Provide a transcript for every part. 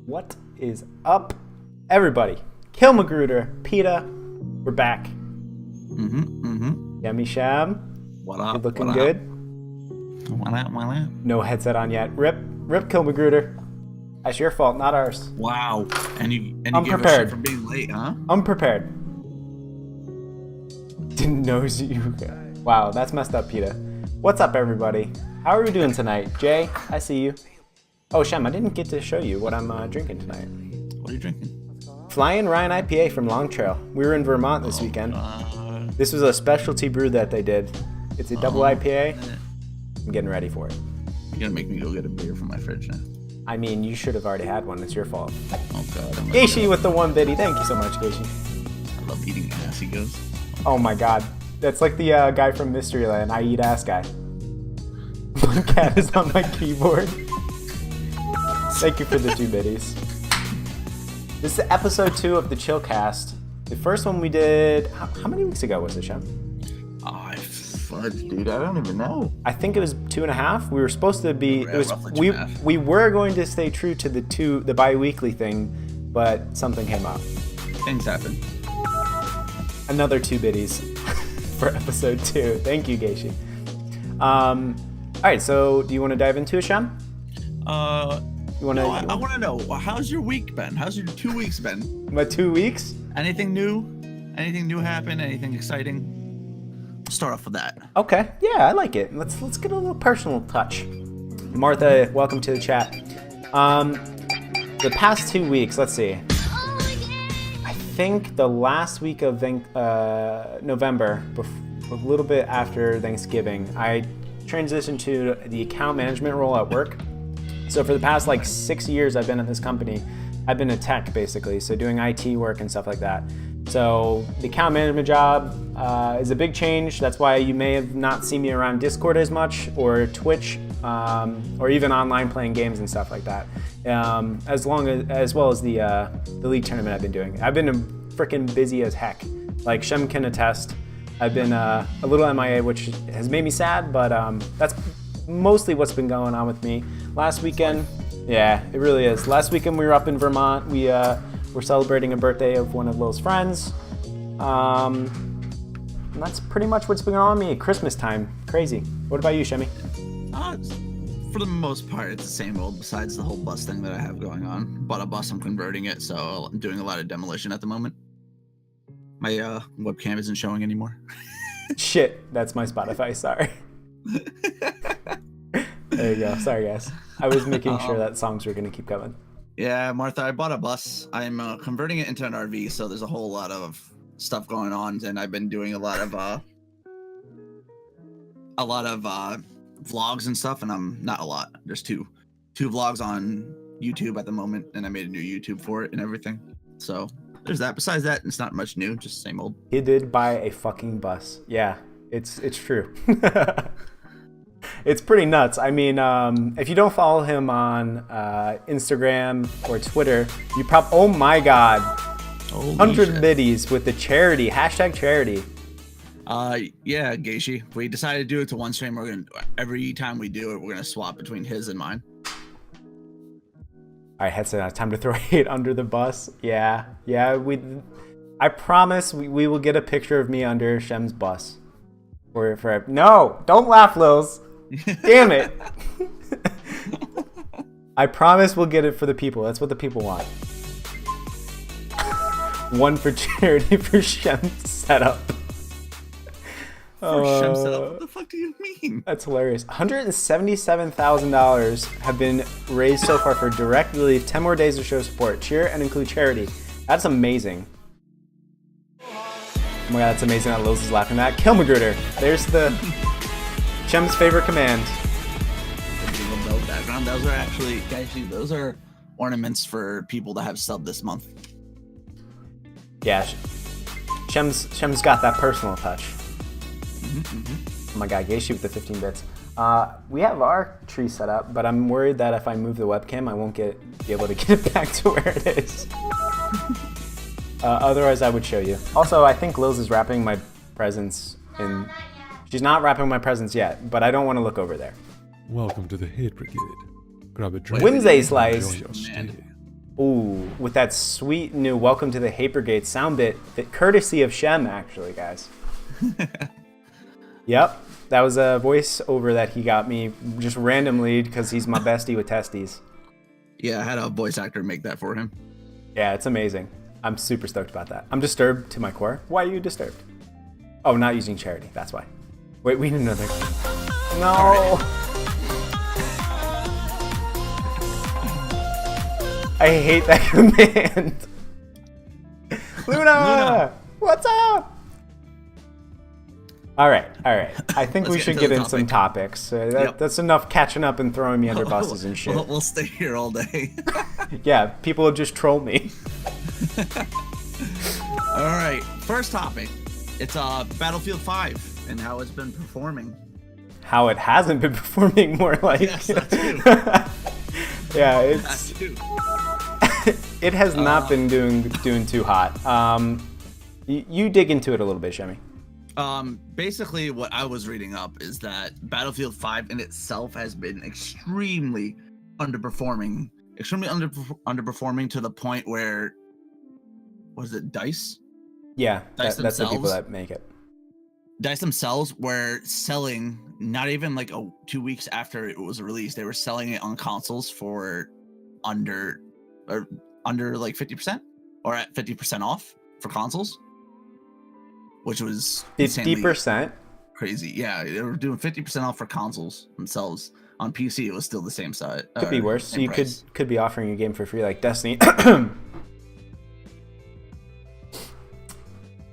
What is up, everybody? Kill Magruder, PETA, we're back. Yummy Shem. What up? You looking what good? Up? What up? No headset on yet. Rip Kill Magruder. That's your fault, not ours. Wow. And you gave us shit for being late, huh? Unprepared. Didn't know you. Wow, that's messed up, PETA. What's up, everybody? How are we doing tonight? Jay, I see you. Oh, Shem, I didn't get to show you what I'm drinking tonight. What are you drinking? Flying Ryan IPA from Long Trail. We were in Vermont this weekend. This was a specialty brew that they did. It's a double IPA. I'm getting ready for it. You're gonna make me go get a beer from my fridge now. I mean, you should have already had one. It's your fault. Oh god. Geishi with the one biddy. Thank you so much, Geishi. I love eating ass, he goes. Oh my god. That's like the guy from Mysteryland. I eat ass guy. My cat is on my keyboard. Thank you for the 2 biddies. This is episode 2 of the Chillcast. The first one we did, how many weeks ago was it, Shem? Oh, fudge, dude. I don't even know. I think it was 2.5. We were supposed to be. Yeah, it was we were going to stay true to the bi-weekly thing, but something came up. Things happen. Another 2 biddies for episode 2. Thank you, Geishi. All right, so do you want to dive into it, Shem? You want to? No, I want to know, how's your week been? How's your 2 weeks been? My 2 weeks? Anything new? Anything new happen? Anything exciting? We'll start off with that. Okay, yeah, I like it. Let's get a little personal touch. Martha, welcome to the chat. The past 2 weeks, let's see. I think the last week of November, a little bit after Thanksgiving, I transitioned to the account management role at work. So for the past like 6 years I've been at this company, I've been a tech basically, so doing IT work and stuff like that. So the account management job is a big change. That's why you may have not seen me around Discord as much, or Twitch, or even online playing games and stuff like that. As well as the league tournament I've been doing. I've been freaking busy as heck. Like Shem can attest. I've been a little MIA, which has made me sad, but that's mostly what's been going on with me. Last weekend, yeah, it really is. Last weekend we were up in Vermont. We were celebrating a birthday of one of Lil's friends. And that's pretty much what's been going on with me at Christmas time. Crazy. What about you, Shemmy? For the most part, it's the same old, besides the whole bus thing that I have going on. Bought a bus, I'm converting it, so I'm doing a lot of demolition at the moment. My webcam isn't showing anymore. Shit, that's my Spotify, sorry. There you go, sorry guys. I was making sure that songs were gonna keep coming. Yeah, Martha, I bought a bus. I'm converting it into an RV, so there's a whole lot of stuff going on, and I've been doing a lot of vlogs and stuff, and I'm not a lot. There's two vlogs on YouTube at the moment, and I made a new YouTube for it and everything. So there's that. Besides that, it's not much new, just same old. He did buy a fucking bus. Yeah, it's true. It's pretty nuts. I mean, if you don't follow him on Instagram or Twitter, you oh my god, Holy 100 shit. biddies with the charity, #charity. Yeah, Geishi. We decided to do it to one stream. We're gonna, every time we do it, we're gonna swap between his and mine. All right, headset. Time to throw hate under the bus. Yeah. I promise we will get a picture of me under Shem's bus. No, don't laugh, Lils. Damn it. I promise we'll get it for the people. That's what the people want. One for charity for Shem's setup. For Shem setup? What the fuck do you mean? That's hilarious. $177,000 have been raised so far for direct relief. 10 more days to show support. Cheer and include charity. That's amazing. Oh my god, that's amazing that Lils is laughing at that. Kill Magruder. There's the Shem's favorite command. Bell background. Those are actually, those are ornaments for people that have subbed this month. Yeah, Shem's got that personal touch. Mm-hmm. Oh my god, Geishi with the 15 bits. We have our tree set up, but I'm worried that if I move the webcam, I won't be able to get it back to where it is. Otherwise, I would show you. Also, I think Lils is wrapping my presents in. She's not wrapping my presents yet, but I don't want to look over there. Welcome to the Hate Brigade. Grab a drink. Wednesday and slice. enjoy your stay. Ooh, with that sweet new Welcome to the Hate Brigade sound bit, courtesy of Shem, actually, guys. Yep, that was a voiceover that he got me just randomly because he's my bestie with testes. Yeah, I had a voice actor make that for him. Yeah, it's amazing. I'm super stoked about that. I'm disturbed to my core. Why are you disturbed? Oh, not using charity, that's why. Wait, we need another. No! I hate that command. Luna! What's up? All right. I think we should get in some topics. That's enough catching up and throwing me under buses and shit. We'll stay here all day. Yeah, people will just troll me. All right, first topic. It's Battlefield 5 and how it's been performing. How it hasn't been performing, more like. Yes, that too. Yeah, That it's. too. It has not been doing too hot. You dig into it a little bit, Shemmy. Basically what I was reading up is that Battlefield 5 in itself has been extremely underperforming to the point where, was it DICE? Yeah, DICE that's the people themselves? that make it. DICE themselves were selling, not even like 2 weeks after it was released, they were selling it on consoles for under like 50% or at 50% off for consoles, which was 50%. crazy. Yeah, they were doing 50% off for consoles themselves, On PC, it was still the same size. Could be worse. So you could be offering a game for free like Destiny.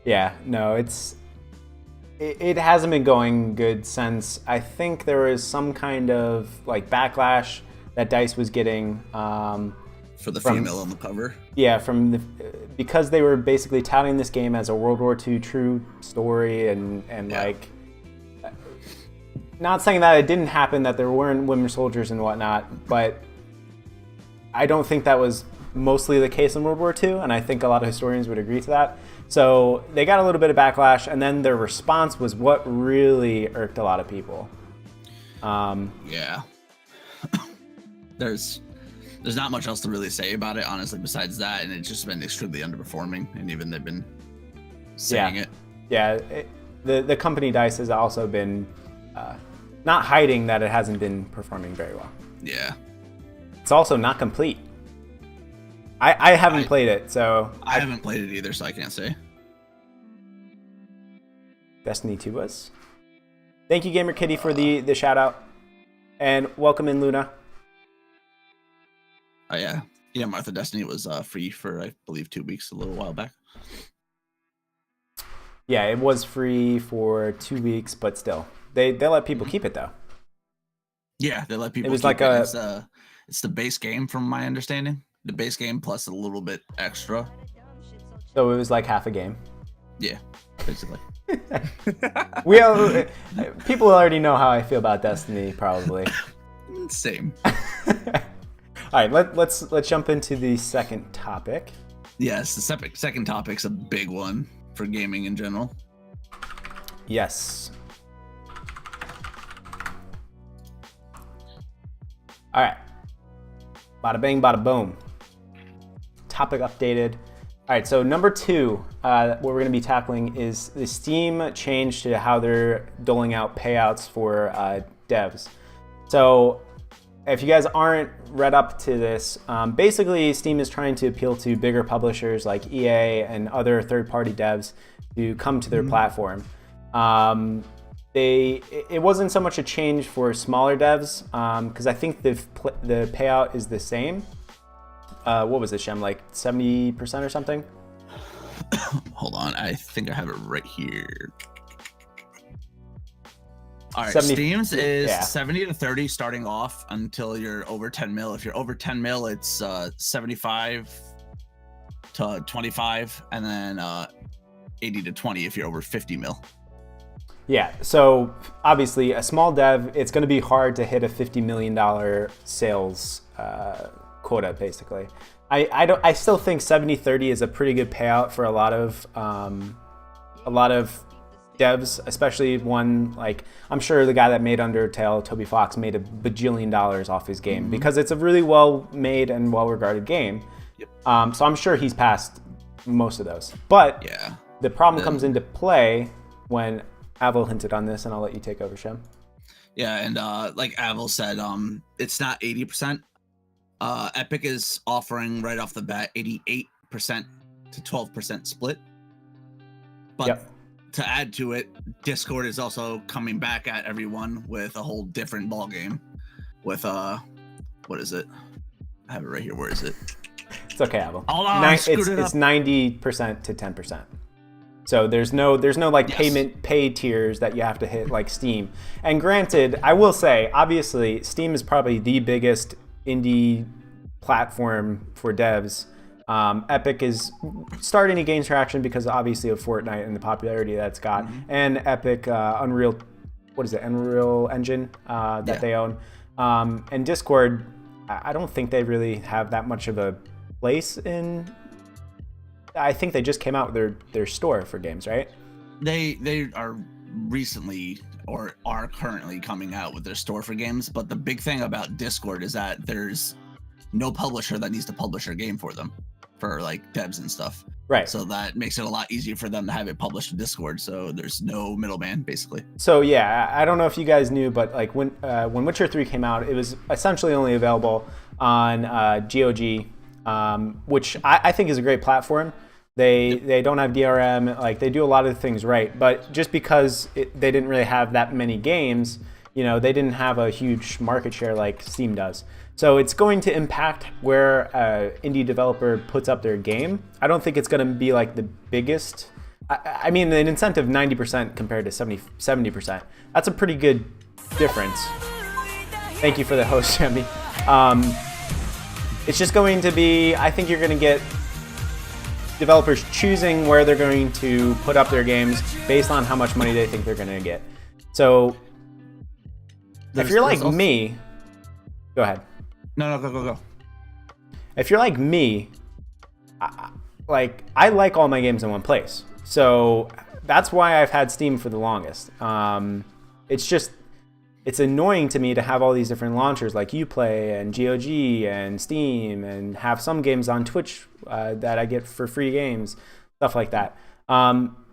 Yeah, no, it hasn't been going good since I think there was some kind of like backlash that DICE was getting for the female on the cover. Yeah, because they were basically touting this game as a World War II true story and like not saying that it didn't happen, that there weren't women soldiers and whatnot, but I don't think that was mostly the case in World War II, and I think a lot of historians would agree to that. So they got a little bit of backlash, and then their response was what really irked a lot of people. Yeah. There's not much else to really say about it, honestly, besides that, and it's just been extremely underperforming, and even they've been saying it. Yeah, the company DICE has also been not hiding that it hasn't been performing very well. Yeah. It's also not complete. I haven't played it, so... I haven't played it either, so I can't say. Destiny 2 was. Thank you, Gamer Kitty, for the shout-out. And welcome in, Luna. Oh, yeah. Yeah, Martha, Destiny was free for, I believe, 2 weeks a little while back. Yeah, it was free for 2 weeks, but still. They let people keep it, though. Yeah, they let people keep it. It's the base game, from my understanding. The base game plus a little bit extra. So it was like half a game. Yeah, basically. People already know how I feel about Destiny, probably. Same. All right, let's jump into the second topic. Yes, the second topic's a big one for gaming in general. Yes. All right. Bada bang, bada boom. Topic updated. All right, so number 2, what we're going to be tackling is the Steam change to how they're doling out payouts for devs. So if you guys aren't read up to this, basically Steam is trying to appeal to bigger publishers like EA and other third-party devs to come to their platform. It wasn't so much a change for smaller devs, because I think the payout is the same. What was it, Shem? Like 70% or something? Hold on, I think I have it right here. All right, 70, Steam's is yeah. 70 to 30 starting off until you're over 10 mil. If you're over 10 mil, it's 75 to 25, and then 80 to 20 if you're over 50 mil. Yeah, so obviously a small dev, it's going to be hard to hit a $50 million sales quota, basically. I still think 70-30 is a pretty good payout for a lot of devs, especially one like, I'm sure the guy that made Undertale, Toby Fox, made $1 bajillion off his game because it's a really well made and well regarded game. Yep. So I'm sure he's passed most of those. But yeah, the problem comes into play when Avil hinted on this, and I'll let you take over, Shem. Yeah, and like Avil said, it's not 80%. Epic is offering right off the bat 88% to 12% split. But to add to it, Discord is also coming back at everyone with a whole different ballgame. With what is it? I have it right here. Where is it? It's okay, Avil. Hold on, it's 90% to 10%. So there's no like pay tiers that you have to hit like Steam. And granted, I will say, obviously, Steam is probably the biggest indie platform for devs. Epic is starting to gain traction because obviously of Fortnite and the popularity that's got, and Epic Unreal Engine that they own, and Discord. I don't think they really have that much of a place in. I think they just came out with their store for games, right? They are recently or are currently coming out with their store for games, but the big thing about Discord is that there's no publisher that needs to publish their game for them, for like devs and stuff. Right. So that makes it a lot easier for them to have it published in Discord. So there's no middleman, basically. So yeah, I don't know if you guys knew, but like when Witcher 3 came out, it was essentially only available on GOG, which I think is a great platform. They don't have DRM, like they do a lot of things right, but just because they didn't really have that many games, they didn't have a huge market share like Steam does. So it's going to impact where an indie developer puts up their game. I don't think it's going to be like the biggest. I mean, an incentive 90% compared to 70%. That's a pretty good difference. Thank you for the host, Shemmy. It's just going to be, I think you're going to get developers choosing where they're going to put up their games based on how much money they think they're going to get. So if you're like me, go ahead. No, go. If you're like me, I like all my games in one place. So that's why I've had Steam for the longest. It's annoying to me to have all these different launchers like Uplay and GOG and Steam, and have some games on Twitch that I get for free games, stuff like that.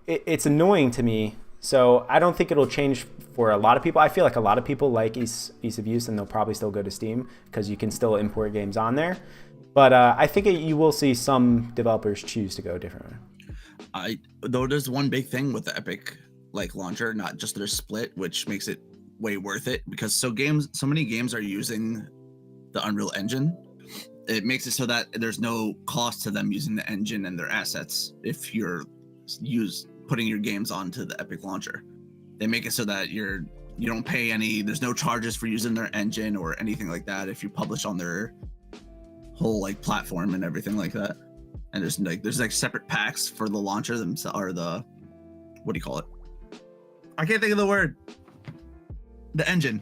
It's annoying to me. So I don't think it'll change for a lot of people. I feel like a lot of people like ease of use, and they'll probably still go to Steam because you can still import games on there. But I think you will see some developers choose to go differently. Though there's one big thing with the Epic launcher, not just their split, which makes it way worth it, because so many games are using the Unreal Engine. It makes it so that there's no cost to them using the engine and their assets if you're putting your games onto the Epic launcher. They make it so that you don't pay any, there's no charges for using their engine or anything like that if you publish on their whole platform and everything like that. And there's separate packs for the launcher themselves, or the, what do you call it? I can't think of the word. The engine.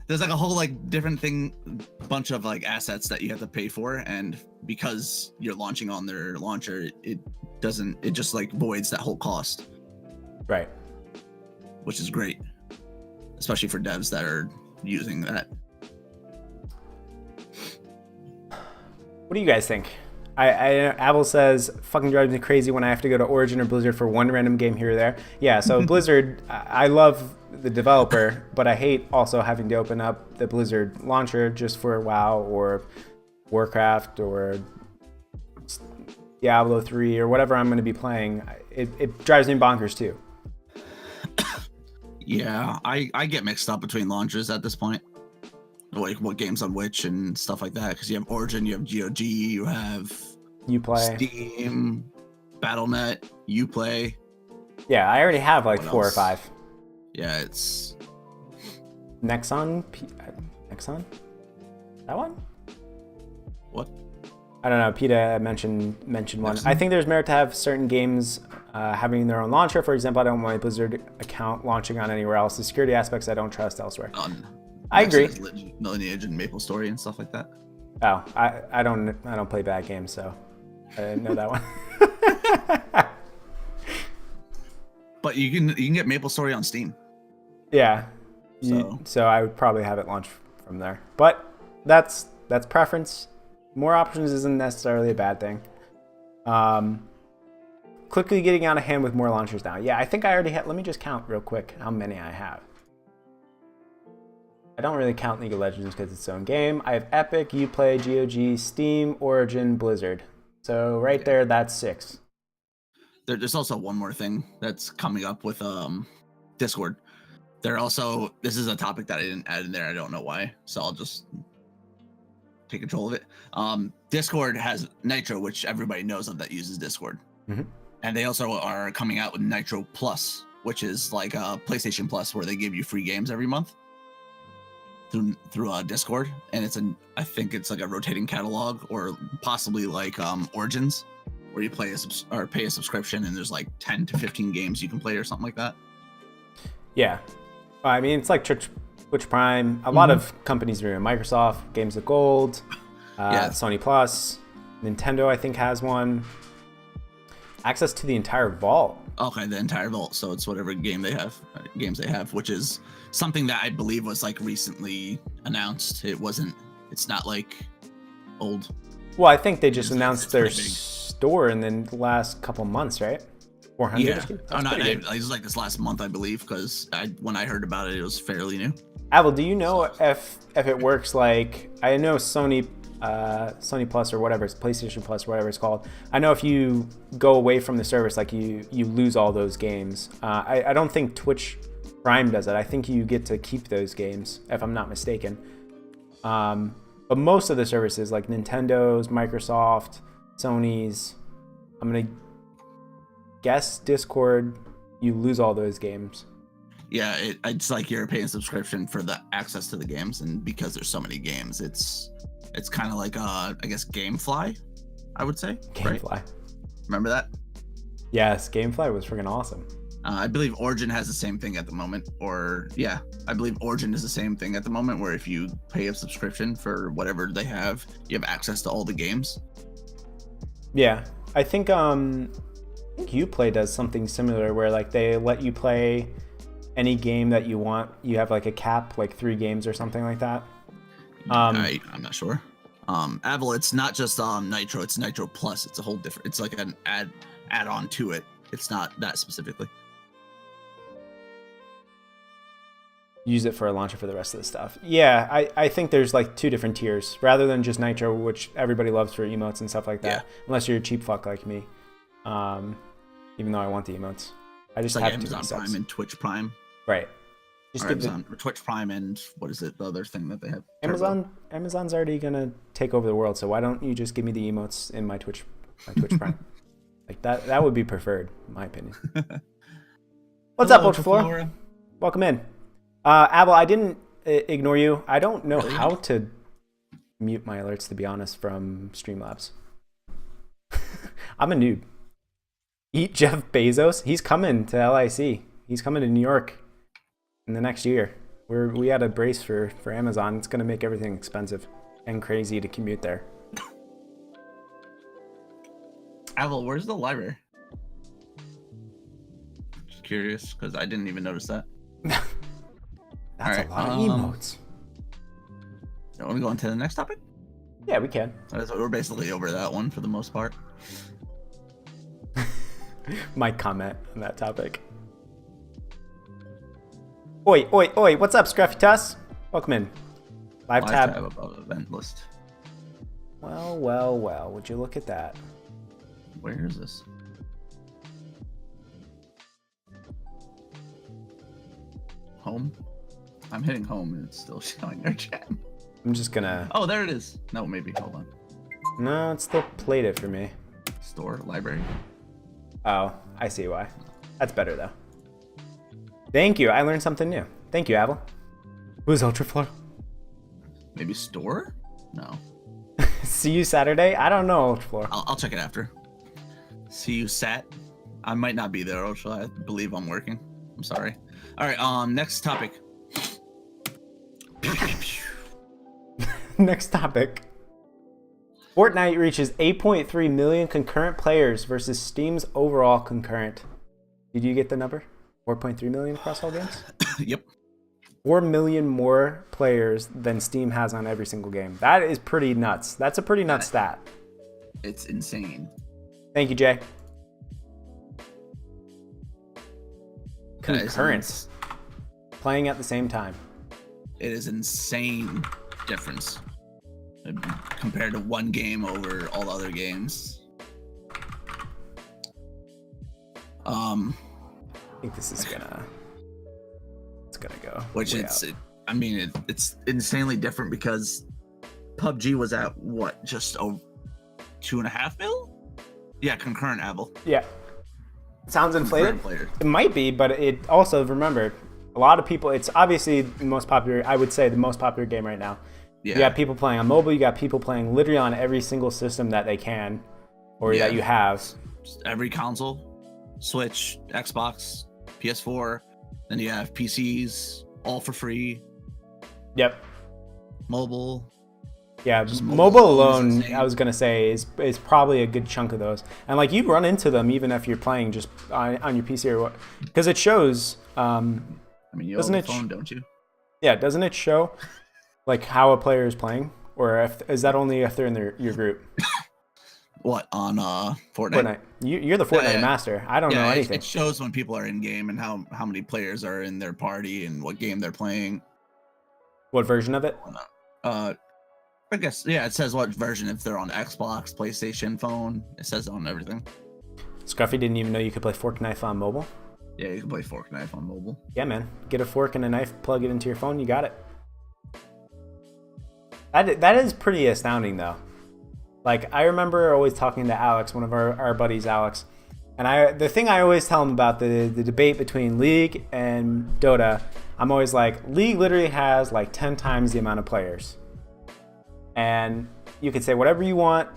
There's a whole different bunch of assets that you have to pay for, and because you're launching on their launcher, it just voids that whole cost. Right. Which is great, especially for devs that are using that. What do you guys think? Abel says, fucking drives me crazy when I have to go to Origin or Blizzard for one random game here or there. Yeah, so Blizzard, I love the developer, but I hate also having to open up the Blizzard launcher just for WoW or Warcraft or Diablo 3 or whatever I'm going to be playing. It drives me bonkers too. Yeah, I get mixed up between launchers at this point. What games on which and stuff like that, because you have Origin, you have GOG, you have Uplay, Steam, Battle.net, Uplay. Yeah, I already have 4 or 5. Yeah, it's Nexon. Nexon? That one? What? I don't know. PETA mentioned one. I think there's merit to have certain games having their own launcher. For example, I don't want my Blizzard account launching on anywhere else. The security aspects I don't trust elsewhere. I agree. Lineage and Maple Story and stuff like that. Oh, I don't play bad games, so I didn't know that one. But you can get Maple Story on Steam. Yeah. So I would probably have it launched from there. But that's preference. More options isn't necessarily a bad thing. Quickly getting out of hand with more launchers now. Yeah, I think I already have. Let me just count real quick how many I have. I don't really count League of Legends because it's its own game. I have Epic, Uplay, GOG, Steam, Origin, Blizzard. So right there, that's 6. There's also one more thing that's coming up with Discord. This is a topic that I didn't add in there. I don't know why, so I'll just take control of it. Discord has Nitro, which everybody knows of that uses Discord. Mm-hmm. And they also are coming out with Nitro Plus, which is like a PlayStation Plus where they give you free games every month through Discord, and I think it's like a rotating catalog, or possibly like Origins, where you pay a subscription, and there's 10 to 15 games you can play or something like that. Yeah, I mean it's like Twitch Prime. A lot of companies are doing Microsoft, Games of Gold, Sony Plus, Nintendo I think has one. Access to the entire vault. Okay, the entire vault. So it's whatever games they have, which is something that I believe was recently announced. It's not old. Well, I think they just announced their store in the last couple months, right? 400. Yeah. It was this last month, I believe, because when I heard about it, it was fairly new. Abel, do you know if it works I know Sony Plus or whatever, it's PlayStation Plus, whatever it's called. I know if you go away from the service, you lose all those games. I don't think Twitch Prime does it. I think you get to keep those games, if I'm not mistaken. But most of the services, like Nintendo's, Microsoft, Sony's, I'm going to guess Discord, you lose all those games. Yeah, it's like you're paying a subscription for the access to the games, and because there's so many games, it's kind of like I guess GameFly, I would say. GameFly. Right? Remember that? Yes, GameFly was freaking awesome. I believe Origin has the same thing at the moment, I believe Origin is the same thing at the moment, where if you pay a subscription for whatever they have, you have access to all the games. Yeah, I think Uplay does something similar, where like they let you play any game that you want. You have like a cap, like 3 games or something like that. I'm not sure. Avil, it's not just Nitro, it's Nitro Plus. It's a whole different. It's like an add-on to it. It's not that specifically. Use it for a launcher for the rest of the stuff. Yeah, I think there's like 2 different tiers rather than just Nitro, which everybody loves for emotes and stuff like that. Yeah. Unless you're a cheap fuck like me. Even though I want the emotes, I just like have Amazon Prime and Twitch Prime. Right. Just or Twitch Prime and what is it? The other thing that they have. Amazon's already gonna take over the world, so why don't you just give me the emotes in my Twitch Prime? Like that would be preferred, in my opinion. What's up, Ultraflora? Welcome in. Abel, I didn't ignore you. I don't know how to mute my alerts, to be honest, from Streamlabs. I'm a noob. Eat Jeff Bezos. He's coming to LIC. He's coming to New York in the next year. We had a brace for Amazon. It's going to make everything expensive and crazy to commute there. Abel, where's the library? Just curious, because I didn't even notice that. That's a lot of emotes. You want to go on to the next topic? Yeah, we can. We're basically over that one for the most part. My comment on that topic. Oi, what's up, Scruffy Tuss? Welcome in. Live tab above event list. Well, would you look at that? Where is this? Home? I'm hitting home and it's still showing our chat. I'm just gonna... Oh, there it is. No, maybe. Hold on. No, it's still played it for me. Store, library. Oh, I see why. That's better, though. Thank you. I learned something new. Thank you, Abel. Who's Ultraflora? Maybe store? No. See you Saturday? I don't know, Ultraflora. I'll check it after. See you Sat. I might not be there, Ultra. I believe I'm working. I'm sorry. All right, next topic. Next topic. Fortnite reaches 8.3 million concurrent players versus Steam's overall concurrent. Did you get the number? 4.3 million across all games? Yep. 4 million more players than Steam has on every single game. That is pretty nuts. That's a pretty nuts stat. It's insane. Thank you, Jay. Concurrent. Playing at the same time. It is insane difference compared to one game over all other games. I think this is gonna go. Which it's insanely different because PUBG was at what, just 2.5 mil? Yeah, concurrent Abel. Yeah. Sounds inflated. It might be, but it also, remember, a lot of people, it's obviously the most popular, I would say the most popular game right now. Yeah. You got people playing on mobile, you got people playing literally on every single system that they can, or that you have. Just every console, Switch, Xbox, PS4, then you have PCs, all for free. Yep. Mobile. Yeah, mobile alone, I was going to say, is probably a good chunk of those. And like, you run into them even if you're playing just on your PC or what, because it shows... I mean, you have a phone, don't you? Yeah, doesn't it show like how a player is playing, or is that only if they're in your group? What, on Fortnite? You're the Fortnite master. I don't know anything. It shows when people are in game and how many players are in their party and what game they're playing. What version of it? I guess it says what version, if they're on Xbox, PlayStation, phone. It says on everything. Scruffy didn't even know you could play Fortnite on mobile. Yeah, you can play fork knife on mobile. Yeah, man. Get a fork and a knife, plug it into your phone, you got it. That is pretty astounding, though. Like, I remember always talking to Alex, one of our buddies, Alex, and the thing I always tell him about the debate between League and Dota, I'm always like, League literally has like 10 times the amount of players. And you can say whatever you want.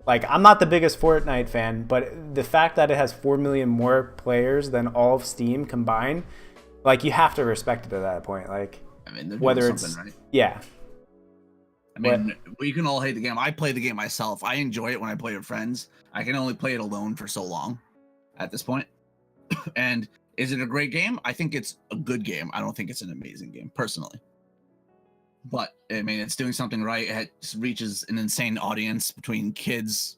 Like, I'm not the biggest Fortnite fan, but the fact that it has 4 million more players than all of Steam combined, like, you have to respect it at that point. Like, I mean, they're whether doing it's something right. Yeah. I mean, we can all hate the game. I play the game myself. I enjoy it when I play with friends. I can only play it alone for so long at this point. And is it a great game? I think it's a good game. I don't think it's an amazing game, personally. But, I mean, it's doing something right. It reaches an insane audience between kids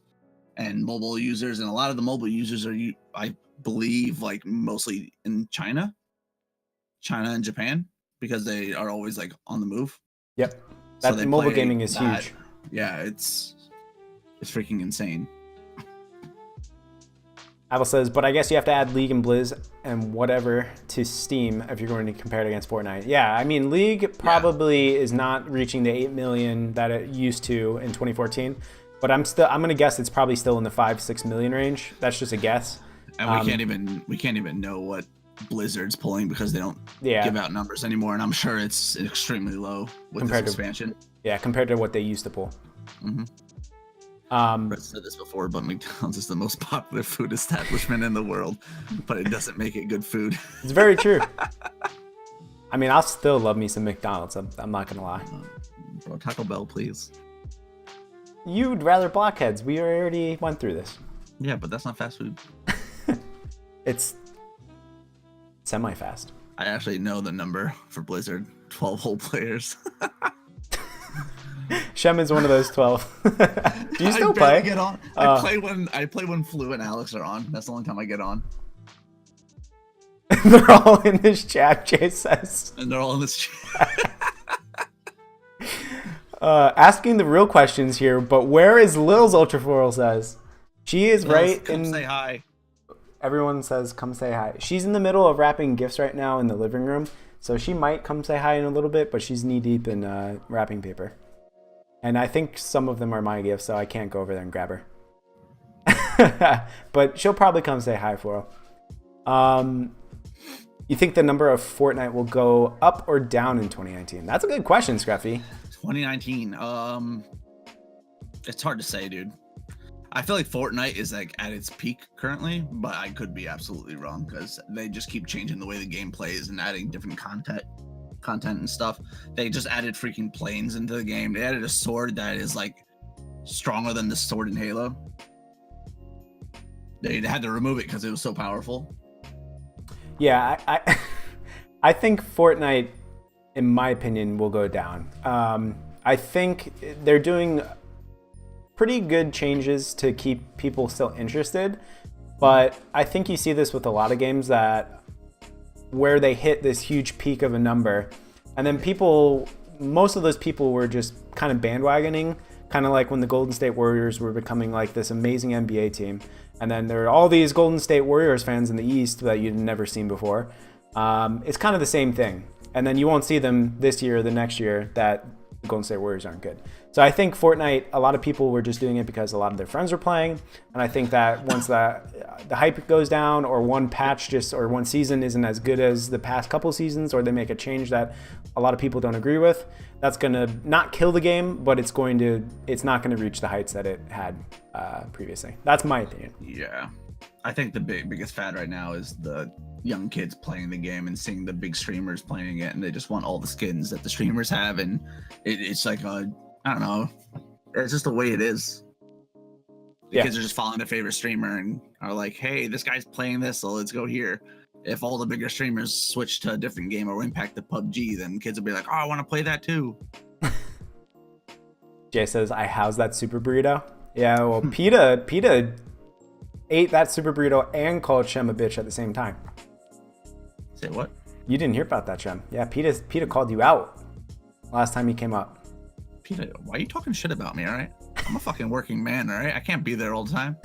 and mobile users. And a lot of the mobile users are, I believe, like, mostly in China and Japan, because they are always, like, on the move. Yep. So That mobile gaming is huge. Yeah, it's freaking insane. Apple says, but I guess you have to add League and Blizz and whatever to Steam if you're going to compare it against Fortnite. Yeah, I mean, League probably is not reaching the 8 million that it used to in 2014, but I'm going to guess it's probably still in the 5-6 million range. That's just a guess. And we can't even know what Blizzard's pulling because they don't give out numbers anymore, and I'm sure it's extremely low with this expansion. Compared to what they used to pull. Mm-hmm. I've said this before, but McDonald's is the most popular food establishment in the world, but it doesn't make it good food. It's very true. I mean, I'll still love me some McDonald's. I'm not gonna lie. Bro, Taco Bell, please. You'd rather blockheads. We already went through this. Yeah, but that's not fast food. It's semi-fast. I actually know the number for Blizzard. 12 whole players. Shem is one of those 12. Do you still play? Get on. I play when Flu and Alex are on. That's the only time I get on. They're all in this chat, Jay says. And they're all in this chat. Asking the real questions here, but where is Lil's Ultrafloral says? She is right come say hi. Everyone says come say hi. She's in the middle of wrapping gifts right now in the living room, so she might come say hi in a little bit, but she's knee deep in wrapping paper. And I think some of them are my gifts, so I can't go over there and grab her. But she'll probably come say hi, Floral. You think the number of Fortnite will go up or down in 2019? That's a good question, Scruffy. 2019. It's hard to say, dude. I feel like Fortnite is like at its peak currently, but I could be absolutely wrong because they just keep changing the way the game plays and adding different content and stuff. They just added freaking planes into the game. They added a sword that is like stronger than the sword in Halo. They had to remove it because it was so powerful. Yeah, I think Fortnite, in my opinion, will go down. I think they're doing pretty good changes to keep people still interested, but I think you see this with a lot of games that where they hit this huge peak of a number, and then most of those people were just kind of bandwagoning, kind of like when the Golden State Warriors were becoming like this amazing NBA team, and then there are all these Golden State Warriors fans in the East that you'd never seen before. It's kind of the same thing, and then you won't see them this year or the next year that the Golden State Warriors aren't good. So I think Fortnite, a lot of people were just doing it because a lot of their friends were playing, and I think that once the hype goes down, or one patch or one season isn't as good as the past couple seasons, or they make a change that a lot of people don't agree with, that's gonna not kill the game, but it's not gonna reach the heights that it had previously. That's my opinion. Yeah, I think the biggest fad right now is the young kids playing the game and seeing the big streamers playing it, and they just want all the skins that the streamers have, and it's like I don't know, it's just the way it is. The kids are just following their favorite streamer and are like, hey, this guy's playing this, so let's go here. If all the bigger streamers switch to a different game or impact the PUBG, then kids will be like, oh, I want to play that too. Jay says, I house that super burrito. Yeah, well, PETA ate that super burrito and called Shem a bitch at the same time. Say what? You didn't hear about that, Shem. Yeah, PETA called you out last time he came up. PETA, why are you talking shit about me, all right? I'm a fucking working man, all right? I can't be there all the time.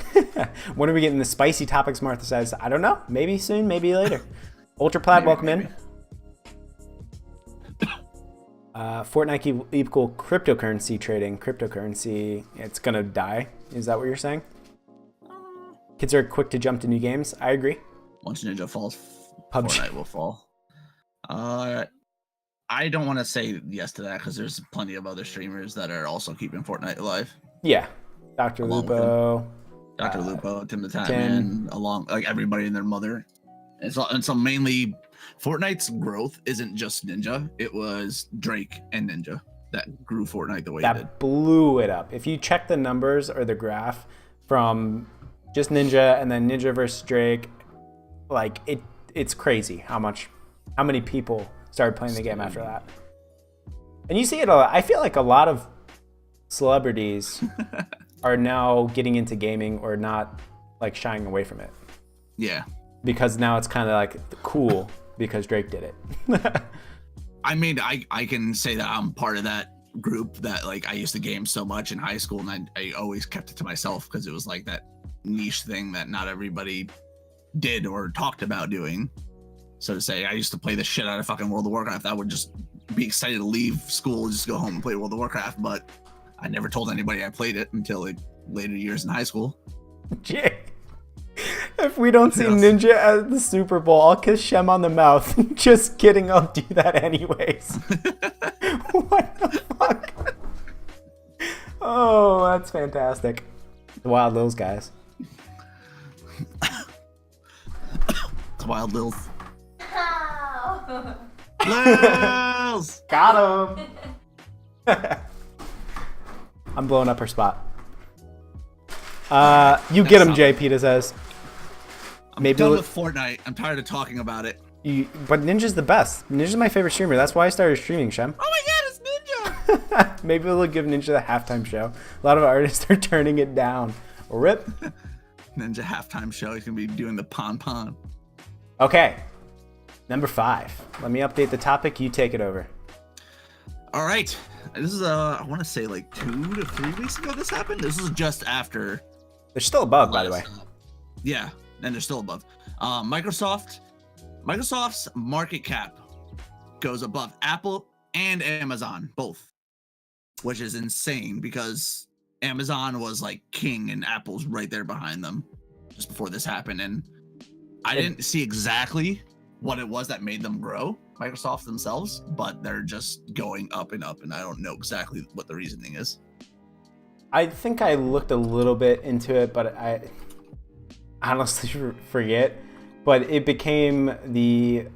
When are we getting the spicy topics? Martha says, I don't know. Maybe soon, maybe later. Ultra Plaid, welcome in. Fortnite equal cryptocurrency trading. Cryptocurrency, it's gonna die. Is that what you're saying? Kids are quick to jump to new games. I agree. Once Ninja falls, PUBG. Fortnite will fall. I don't want to say yes to that because there's plenty of other streamers that are also keeping Fortnite alive. Yeah, Dr. Lupo, Dr. Lupo, Tim the Tatman, along like everybody and their mother. And so mainly, Fortnite's growth isn't just Ninja; it was Drake and Ninja that grew Fortnite the way it did. That blew it up. If you check the numbers or the graph from just Ninja and then Ninja versus Drake, like it's crazy how many people started playing the game after that. And you see it a lot. I feel like a lot of celebrities are now getting into gaming or not like shying away from it. Yeah. Because now it's kind of like cool because Drake did it. I mean, I can say that I'm part of that group that like I used to game so much in high school and I always kept it to myself because it was like that niche thing that not everybody did or talked about doing. So to say, I used to play the shit out of fucking World of Warcraft. I would just be excited to leave school, just go home and play World of Warcraft. But I never told anybody I played it until like later years in high school. Jay, if we don't see Ninja at the Super Bowl, I'll kiss Shem on the mouth. Just kidding, I'll do that anyways. What the fuck? Oh, that's fantastic. Wild Lils, guys. It's Wild Lils. Ow. Lils! Got him. I'm blowing up her spot. You get him, Jay. Peter says. I'm done with Fortnite. I'm tired of talking about it. But Ninja's the best. Ninja's my favorite streamer. That's why I started streaming, Shem. Oh my god, it's Ninja! Maybe we'll give Ninja the halftime show. A lot of artists are turning it down. Rip. Ninja halftime show. He's gonna be doing the pon. Okay. Number 5. Let me update the topic. You take it over. All right. This is I want to say like 2 to 3 weeks ago this happened. This is just after. They're still above, by the way. Yeah, and they're still above. Microsoft's market cap goes above Apple and Amazon both, which is insane because Amazon was like king and Apple's right there behind them just before this happened. And I didn't see exactly what it was that made them grow, Microsoft themselves, but they're just going up and up, and I don't know exactly what the reasoning is. I think I looked a little bit into it, but I honestly forget. But it became the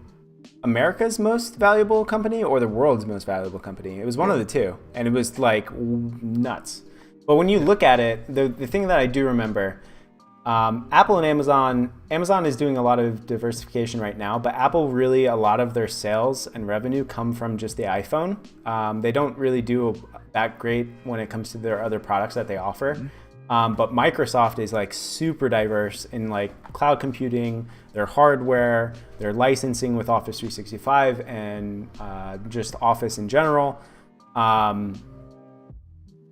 America's most valuable company or the world's most valuable company. It was one of the two, and it was like nuts. But when you look at it, the thing that I do remember, Apple and Amazon is doing a lot of diversification right now, but Apple really, a lot of their sales and revenue come from just the iPhone. They don't really do that great when it comes to their other products that they offer. But Microsoft is like super diverse in like cloud computing, their hardware, their licensing with Office 365 and just Office in general.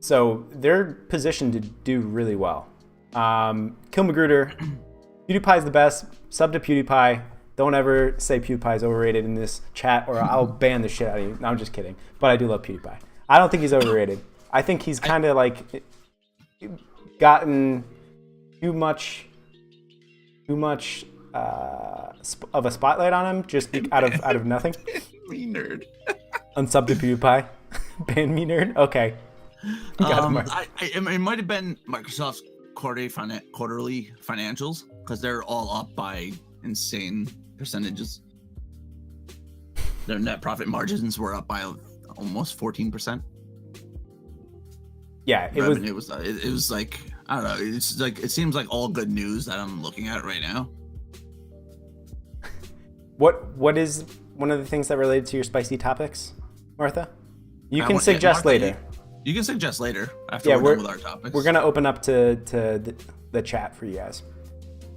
So they're positioned to do really well. Kill Magruder, PewDiePie's the best. Sub to PewDiePie. Don't ever say PewDiePie's overrated in this chat or I'll ban the shit out of you. No, I'm just kidding. But I do love PewDiePie. I don't think he's overrated. I think he's kind of like gotten too much of a spotlight on him just out of nothing. Me nerd. Unsub to PewDiePie. Ban me nerd. Okay. It might have been Microsoft's quarterly financials because they're all up by insane percentages. Their net profit margins were up by almost 14%. Yeah, it was like, I don't know. It's like it seems like all good news that I'm looking at right now. What is one of the things that related to your spicy topics, Martha? You can suggest later. You can suggest later after we're done with our topics. We're gonna open up to the chat for you guys.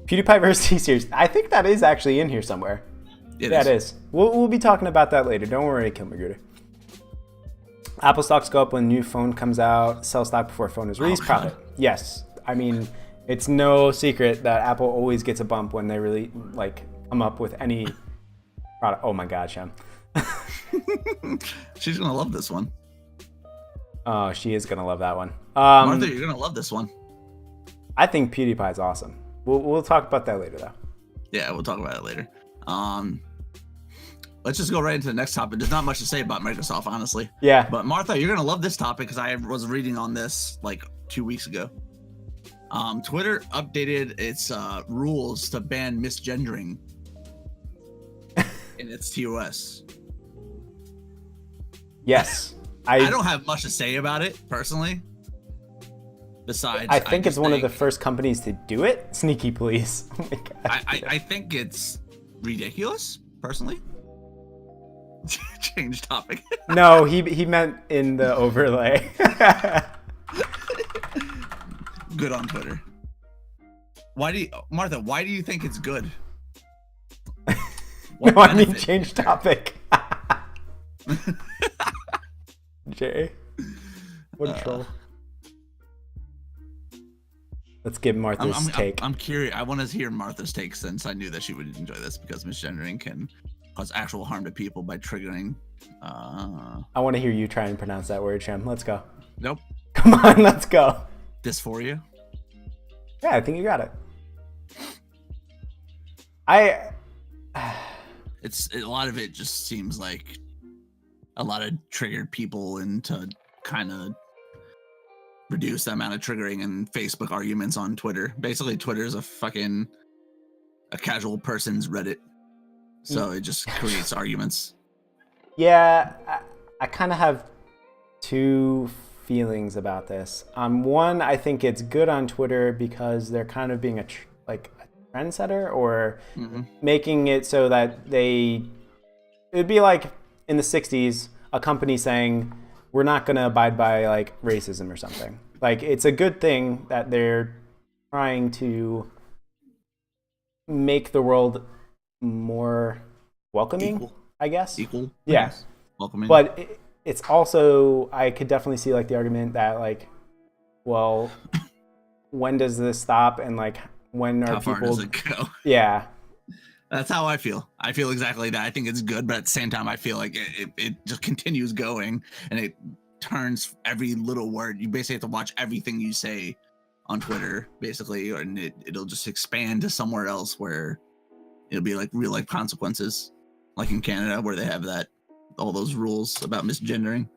PewDiePie versus T-Series. I think that is actually in here somewhere. It is. We'll be talking about that later. Don't worry, Kill Magruder. Apple stocks go up when new phone comes out. Sell stock before phone is released. Profit. Yes. I mean, it's no secret that Apple always gets a bump when they really like come up with any product. Oh my God, Shem. She's gonna love this one. Oh, she is gonna love that one. Martha, you're gonna love this one. I think PewDiePie's awesome. We'll talk about that later, though. Yeah, we'll talk about it later. Let's just go right into the next topic. There's not much to say about Microsoft, honestly. Yeah. But Martha, you're gonna love this topic because I was reading on this like 2 weeks ago. Twitter updated its rules to ban misgendering in its TOS. Yes. I don't have much to say about it personally. Besides, I think it's one of the first companies to do it. Sneaky police. Oh my God. I think it's ridiculous, personally. Change topic. No, he meant in the overlay. Good on Twitter. Martha, why do you think it's good? No, I mean change topic. Jay. What a troll. Let's get Martha's take. I'm curious. I want to hear Martha's take since I knew that she would enjoy this because misgendering can cause actual harm to people by triggering. I want to hear you try and pronounce that word, Shem. Let's go. Nope. Come on, let's go. Dysphoria? Yeah, I think you got it. It's a lot of it just seems like a lot of triggered people and to kind of reduce the amount of triggering and Facebook arguments on Twitter. Basically, Twitter is a casual person's Reddit. So it just creates arguments. Yeah, I kind of have two feelings about this. One, I think it's good on Twitter because they're kind of being a trendsetter or making it so that it'd be like in the 60s, a company saying, we're not going to abide by like racism or something. Like it's a good thing that they're trying to make the world more welcoming, Equal. I guess. Equal. Yeah. Yes. Welcoming. But it's also, I could definitely see like the argument that like, well, when does this stop? And like, when are how people... far does it go? Yeah. That's how I feel. I feel exactly that. I think it's good, but at the same time, I feel like it just continues going and it turns every little word. You basically have to watch everything you say on Twitter, basically, and it'll just expand to somewhere else where it'll be like real life consequences, like in Canada where they have all those rules about misgendering,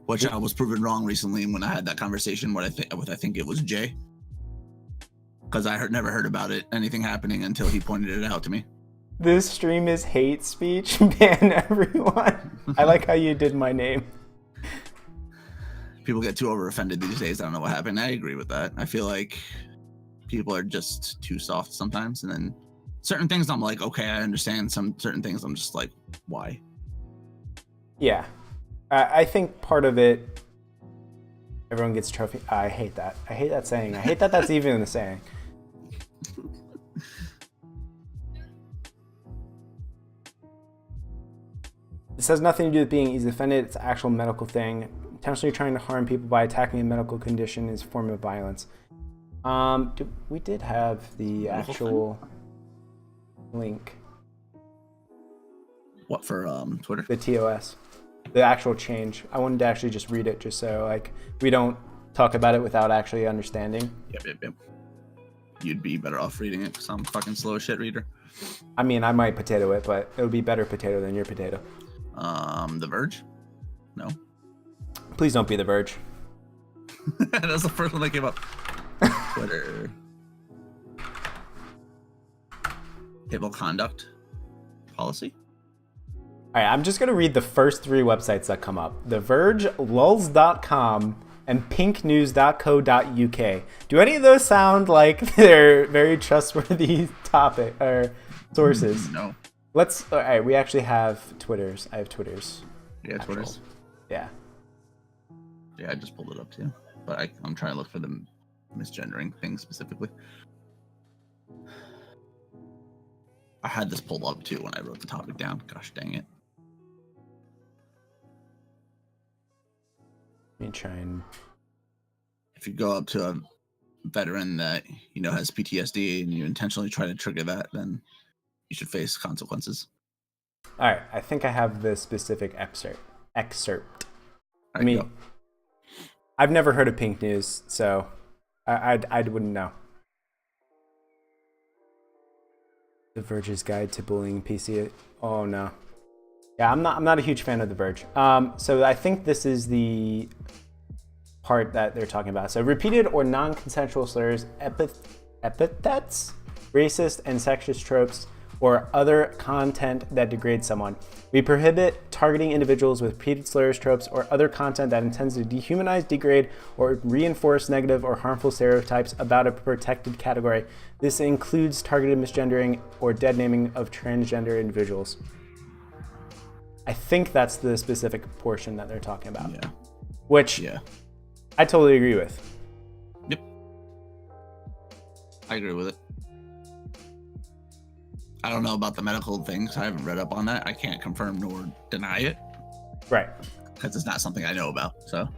which I was proven wrong recently when I had that conversation with I think it was Jay. Because I never heard about anything happening until he pointed it out to me. This stream is hate speech. Ban everyone. I like how you did my name. People get too over offended these days. I don't know what happened. I agree with that. I feel like people are just too soft sometimes. And then certain things I'm like, okay, I understand. Some certain things I'm just like, why? Yeah. I think part of it, everyone gets trophy. I hate that. I hate that saying. I hate that that's even the saying. This has nothing to do with being easily offended. It's an actual medical thing. Intentionally trying to harm people by attacking a medical condition is a form of violence. We did have the actual link. What, for Twitter? The TOS. The actual change. I wanted to actually just read it just so like we don't talk about it without actually understanding. Yep. You'd be better off reading it because I'm a fucking slow as shit reader. I mean, I might potato it, but it would be better potato than your potato. The Verge? No. Please don't be The Verge. That's the first one that came up. Twitter. Table conduct policy. All right, I'm just going to read the first three websites that come up. The Verge, lulz.com, and pinknews.co.uk. Do any of those sound like they're very trustworthy sources? No. All right, we actually have Twitters. I have Twitters. Yeah, Twitters. Yeah. Yeah, I just pulled it up too. But I'm trying to look for the misgendering thing specifically. I had this pulled up too when I wrote the topic down. Gosh dang it. try and. If you go up to a veteran that has PTSD and you intentionally try to trigger that, then you should face consequences. All right, I think I have the specific excerpt. All right, go. I've never heard of Pink News, so I wouldn't know. The Verge's Guide to Bullying PC. Oh no. Yeah, I'm not a huge fan of The Verge. So I think this is the part that they're talking about. So repeated or non-consensual slurs, epithets, racist and sexist tropes, or other content that degrades someone. We prohibit targeting individuals with repeated slurs, tropes, or other content that intends to dehumanize, degrade, or reinforce negative or harmful stereotypes about a protected category. This includes targeted misgendering or dead naming of transgender individuals. I think that's the specific portion that they're talking about. Yeah. Which I totally agree with. Yep. I agree with it. I don't know about the medical things. I haven't read up on that. I can't confirm nor deny it. Right. Because it's not something I know about. So.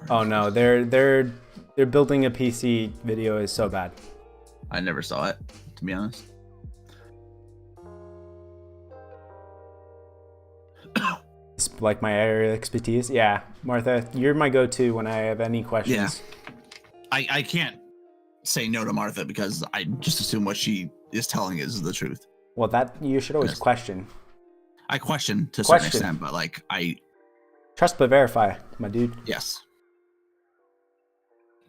Oh no, they're building a PC video is so bad. I never saw it, to be honest. It's like my area of expertise. Yeah, Martha, you're my go-to when I have any questions. Yeah. I can't say no to Martha because I just assume what she is telling is the truth. Well, that you should always question. I question to a certain extent, but I trust but verify, my dude. Yes.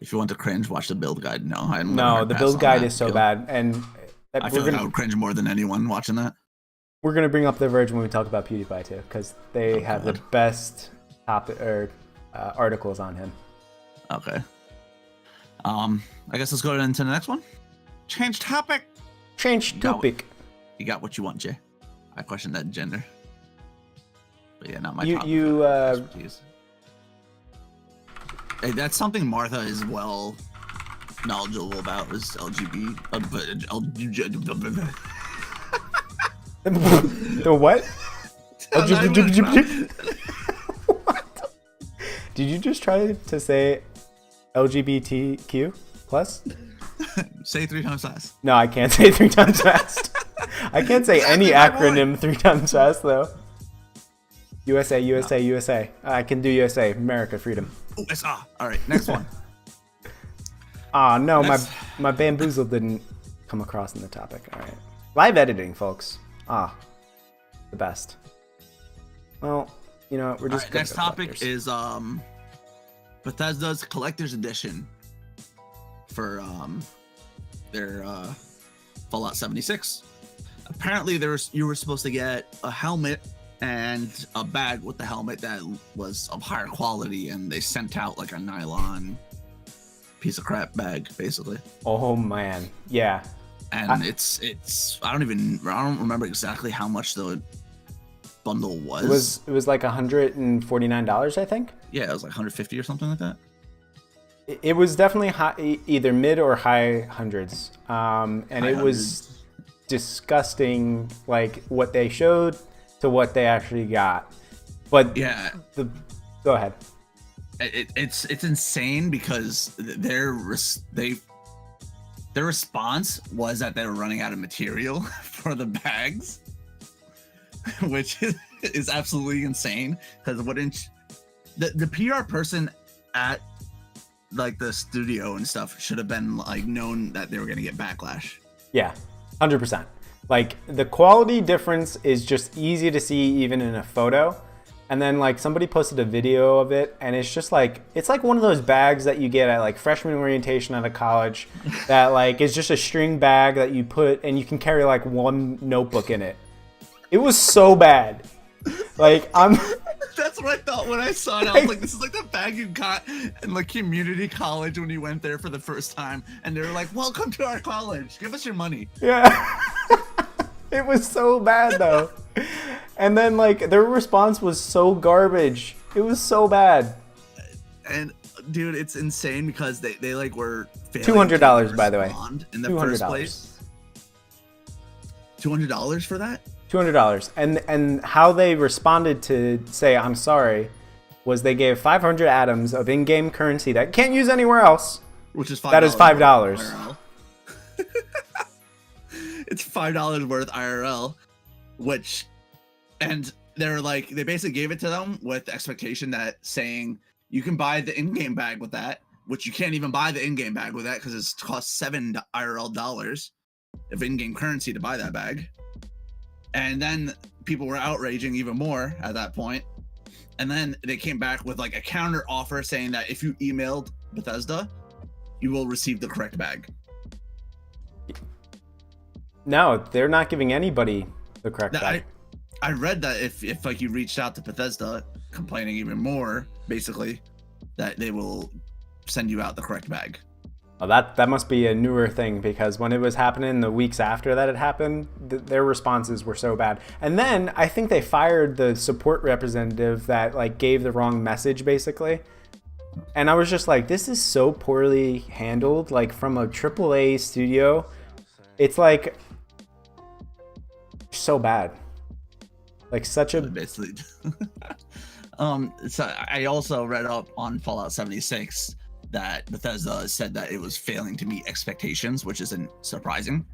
If you want to cringe, watch the build guide. No, the build guide is so bad, and I feel like I would cringe more than anyone watching that. We're gonna bring up The Verge when we talk about PewDiePie too, because they have the best articles on him. Okay. I guess let's go into the next one. Change topic. Change topic. You got what you want, Jay. I questioned that gender. But yeah, not my expertise. Hey, that's something Martha is well knowledgeable about is LGBT. The what? What? Did you just try to say LGBTQ plus? Say 3 times fast. No, I can't say 3 times fast. I can't say any acronym 3 times fast though. USA, USA, USA. I can do USA. America, freedom. USA. All right, next one. No, my bamboozle didn't come across in the topic. All right, live editing, folks. The best. Well, we're just. Next topic is Bethesda's collector's edition for their Fallout 76. Apparently, you were supposed to get a helmet and a bag with the helmet that was of higher quality, and they sent out like a nylon piece of crap bag, basically. Oh man, yeah. And it's I don't remember exactly how much the bundle was. It was like $149, I think. Yeah, it was like 150 or something like that. It was definitely high, either mid or high hundreds. And high it was hundreds. Disgusting, like what they showed to what they actually got. But yeah, go ahead. It's insane because their response was that they were running out of material for the bags, which is absolutely insane. Because the PR person at like the studio and stuff should have been like known that they were going to get backlash. Yeah, 100%. Like the quality difference is just easy to see even in a photo. And then like somebody posted a video of it, and it's just like, it's like one of those bags that you get at like freshman orientation at a college that like is just a string bag that you put and you can carry like one notebook in it. It was so bad. Like that's what I thought when I saw it. I was like, this is like the bag you got in like community college when you went there for the first time, and they were like, welcome to our college, give us your money. Yeah. It was so bad though. And then like their response was so garbage. It was so bad. And dude, it's insane because they like were $200 by the way. In the first place. $200 for that? $200. And how they responded to say I'm sorry was they gave 500 atoms of in-game currency that can't use anywhere else. Which is $5. That is $5. IRL. It's $5 worth IRL, and they're like, they basically gave it to them with the expectation that saying you can buy the in-game bag with that, which you can't even buy the in-game bag with that because it costs $7 IRL of in-game currency to buy that bag. And then people were outraging even more at that point. And then they came back with like a counter offer saying that if you emailed Bethesda, you will receive the correct bag. No, they're not giving anybody the correct bag. I read that if like you reached out to Bethesda complaining even more, basically, that they will send you out the correct bag. Well, that must be a newer thing, because when it was happening the weeks after that it happened, their responses were so bad. And then I think they fired the support representative that like gave the wrong message, basically. And I was just like, this is so poorly handled, like from a AAA studio. It's like so bad. Like such a basically. So I also read up on Fallout 76 that Bethesda said that it was failing to meet expectations, which isn't surprising.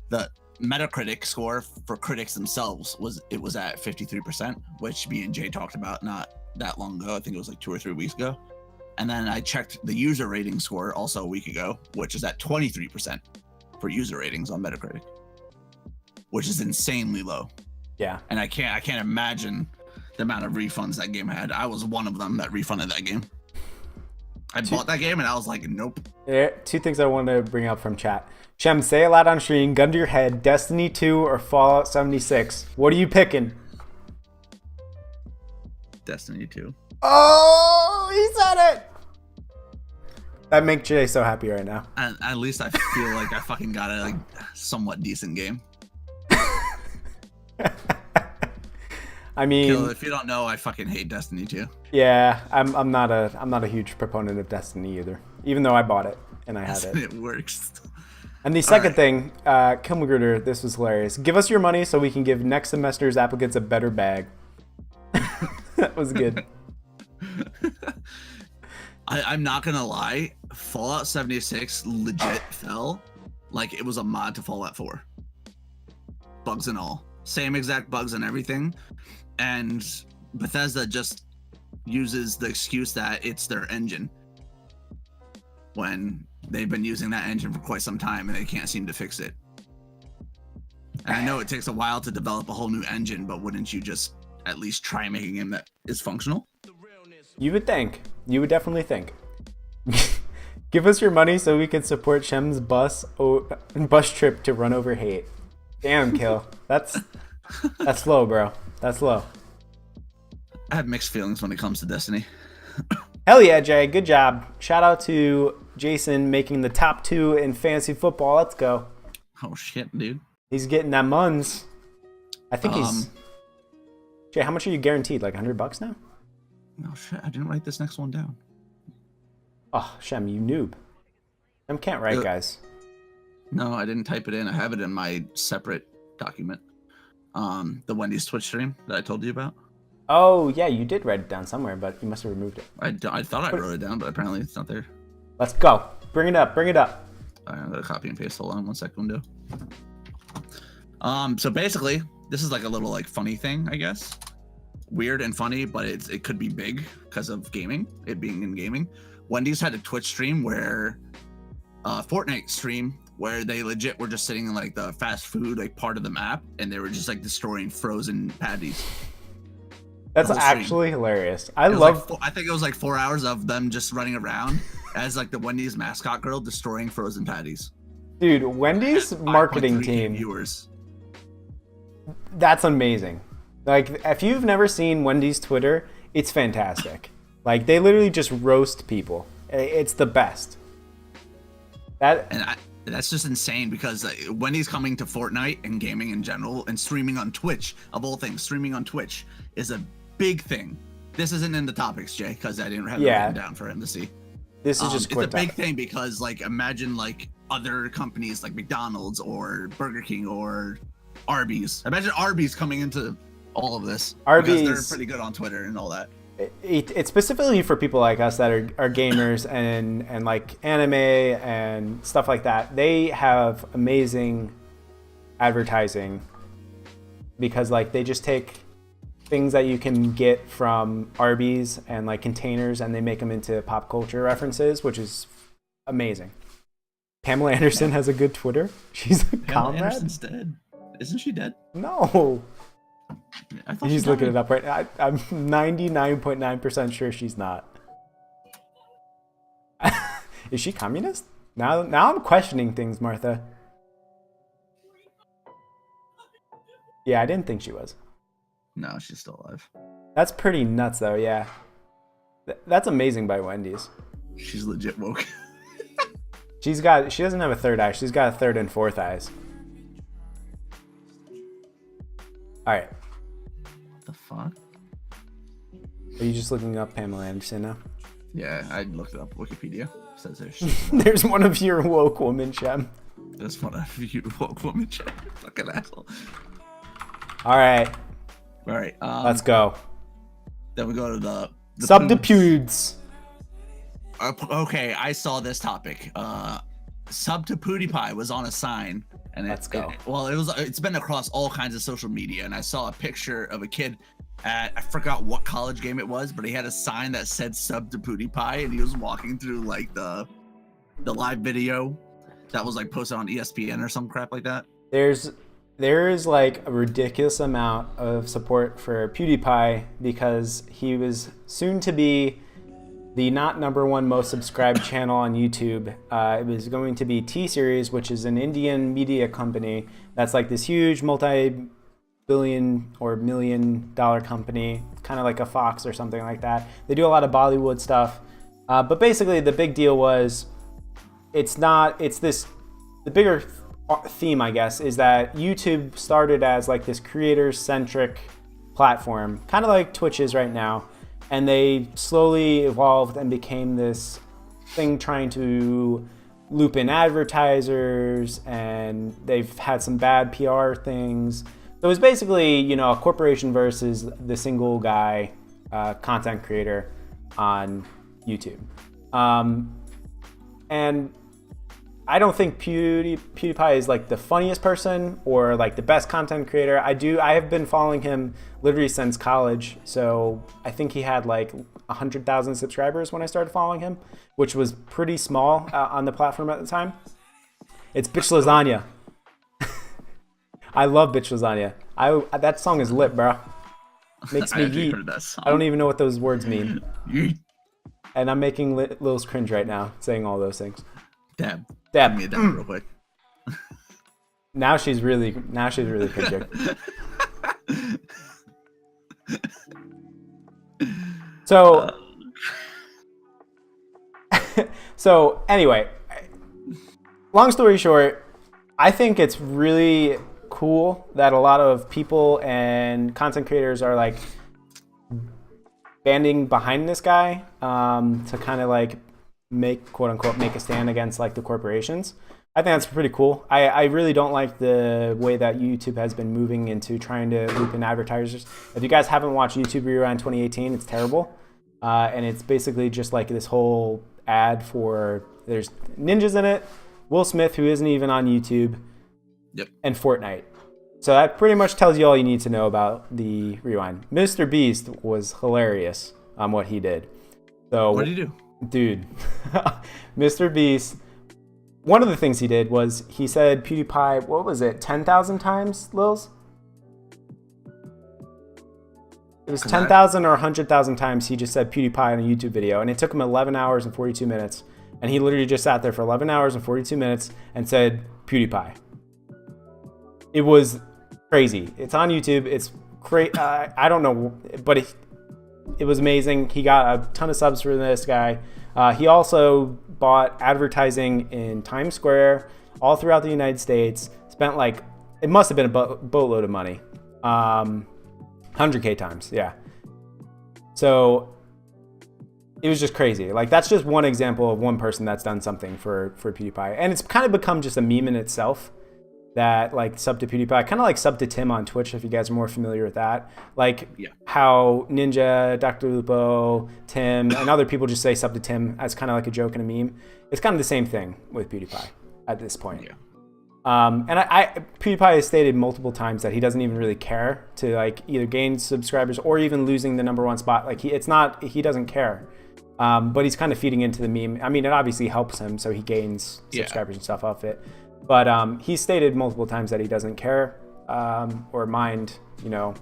The Metacritic score for critics themselves was at 53%, which me and Jay talked about not that long ago. I think it was like 2 or 3 weeks ago. And then I checked the user rating score also a week ago, which is at 23% for user ratings on Metacritic, which is insanely low. Yeah. And I can't imagine the amount of refunds that game had. I was one of them that refunded that game. I bought that game and I was like, nope. There, 2 things I want to bring up from chat. Shem, say it loud on stream. Gun to your head. Destiny 2 or Fallout 76. What are you picking? Destiny 2. Oh, he said it. That makes Jay so happy right now. At least I feel like I fucking got a like somewhat decent game. I mean, Kill, if you don't know, I fucking hate Destiny 2. Yeah, I'm not a huge proponent of Destiny either, even though I bought it and I had it. It works. And the second thing, Kill Magruder, this was hilarious. Give us your money so we can give next semester's applicants a better bag. That was good. I'm not gonna lie, Fallout 76 legit fell like it was a mod to Fallout 4. Bugs and all. Same exact bugs and everything. And Bethesda just uses the excuse that it's their engine, when they've been using that engine for quite some time and they can't seem to fix it. And I know it takes a while to develop a whole new engine, but wouldn't you just at least try making him that is functional? You would think. You would definitely think. Give us your money so we can support Shem's bus trip to run over hate. Damn, Kill. That's low, bro. That's low. I have mixed feelings when it comes to Destiny. Hell yeah, Jay. Good job. Shout out to Jason making the top 2 in fantasy football. Let's go. Oh shit, dude. He's getting that muns. I think he's... Jay, how much are you guaranteed? Like $100 now? Oh shit, I didn't write this next one down. Oh, Shem, you noob. Shem can't write, guys. No, I didn't type it in. I have it in my separate document. The Wendy's Twitch stream that I told you about. Oh, yeah, you did write it down somewhere, but you must have removed it. I thought I wrote it down, but apparently it's not there. Let's go. Bring it up. Bring it up. I'm gonna copy and paste. Hold on 1 second. So basically, this is like a little like funny thing, I guess. Weird and funny, but it could be big because of gaming. It being in gaming. Wendy's had a Twitch stream where, Fortnite stream where they legit were just sitting in like the fast food like part of the map, and they were just like destroying frozen patties. That's actually hilarious. I think it was like 4 hours of them just running around as like the Wendy's mascot girl destroying frozen patties. Dude, Wendy's marketing team. Viewers. That's amazing. Like, if you've never seen Wendy's Twitter, it's fantastic. Like, they literally just roast people. It's the best. That's just insane because Wendy's coming to Fortnite and gaming in general and streaming on Twitch, of all things, streaming on Twitch is a big thing. This isn't in the topics, Jay, because I didn't have it written down for him to see. This is just it's a big thing because like imagine like other companies like McDonald's or Burger King or Arby's. Imagine Arby's coming into all of this. Arby's, because they're pretty good on Twitter and all that. It's specifically for people like us that are gamers and like anime and stuff like that. They have amazing advertising because like they just take things that you can get from Arby's and like containers and they make them into pop culture references, which is amazing. Pamela Anderson has a good Twitter. She's a Pamela comrade. Anderson's dead. Isn't she dead? No. I thought He's she looking died. it up right now. I'm 99.9% sure she's not. Is she communist? Now I'm questioning things, Martha. Yeah, I didn't think she was. No, she's still alive. That's pretty nuts, though. Yeah, that's amazing by Wendy's. She's legit woke. She doesn't have a third eye. She's got a third and fourth eyes. All right. What the fuck? Are you just looking up Pamela Anderson now? Yeah, I looked it up. Wikipedia. It says there's There's one of your woke woman, Shem. That's one of you woke woman. Fucking asshole. All right, All right. let's go. Then we go to the Subterfuges. Okay, I saw this topic. Sub to PewDiePie was on a sign, and Let's go. It's been across all kinds of social media, and I saw a picture of a kid at, I forgot what college game it was, but he had a sign that said sub to PewDiePie, and he was walking through like the live video that was like posted on ESPN or some crap like that. There is like a ridiculous amount of support for PewDiePie because he was soon to be the not #1 most subscribed channel on YouTube. It was going to be T-Series, which is an Indian media company that's like this huge multi-billion or $1 million company, kind of like a Fox or something like that. They do a lot of Bollywood stuff. But basically the big deal was the bigger theme, I guess, is that YouTube started as like this creator-centric platform, kind of like Twitch is right now. And they slowly evolved and became this thing trying to loop in advertisers, and they've had some bad PR things. So it was basically, a corporation versus the single guy content creator on YouTube. And I don't think PewDiePie is like the funniest person or like the best content creator. I have been following him literally since college. So I think he had like 100,000 subscribers when I started following him, which was pretty small on the platform at the time. It's Bitch Lasagna. I love Bitch Lasagna. That song is lit, bro. Makes me yeet. I don't even know what those words mean. And I'm making Lil's cringe right now saying all those things. Dab. Dab. Give me a dab real quick. Now she's really cringing. So anyway, long story short, I think it's really cool that a lot of people and content creators are like banding behind this guy to kind of like make, quote unquote, make a stand against like the corporations. I think that's pretty cool. I really don't like the way that YouTube has been moving into trying to loop in advertisers. If you guys haven't watched YouTube Rewind 2018, it's terrible. And it's basically just like this whole ad for, there's ninjas in it, Will Smith, who isn't even on YouTube, yep, and Fortnite. So that pretty much tells you all you need to know about the Rewind. Mr. Beast was hilarious on what he did. So what did he do? Dude, Mr. Beast, one of the things he did was he said PewDiePie, what was it, 10,000 times, Lils? It was 10,000 or 100,000 times he just said PewDiePie on a YouTube video, and it took him 11 hours and 42 minutes. And he literally just sat there for 11 hours and 42 minutes and said PewDiePie. It was crazy. It's on YouTube. It's crazy. I don't know, but it was amazing. He got a ton of subs for this guy. He also bought advertising in Times Square all throughout the United States. Spent like, it must have been a boatload of money. 100K times, yeah. So it was just crazy. Like, that's just one example of one person that's done something for PewDiePie. And it's kind of become just a meme in itself. that like sub to PewDiePie, kind of like sub to Tim on Twitch if you guys are more familiar with that. Like how Ninja, Dr. Lupo, Tim, and other people just say sub to Tim as kind of like a joke and a meme. It's kind of the same thing with PewDiePie at this point. Yeah. And PewDiePie has stated multiple times that he doesn't even really care to like either gain subscribers or even losing the #1 spot. Like he doesn't care. But he's kind of feeding into the meme. I mean, it obviously helps him, so he gains subscribers and stuff off it. But he's stated multiple times that he doesn't care or mind, you know.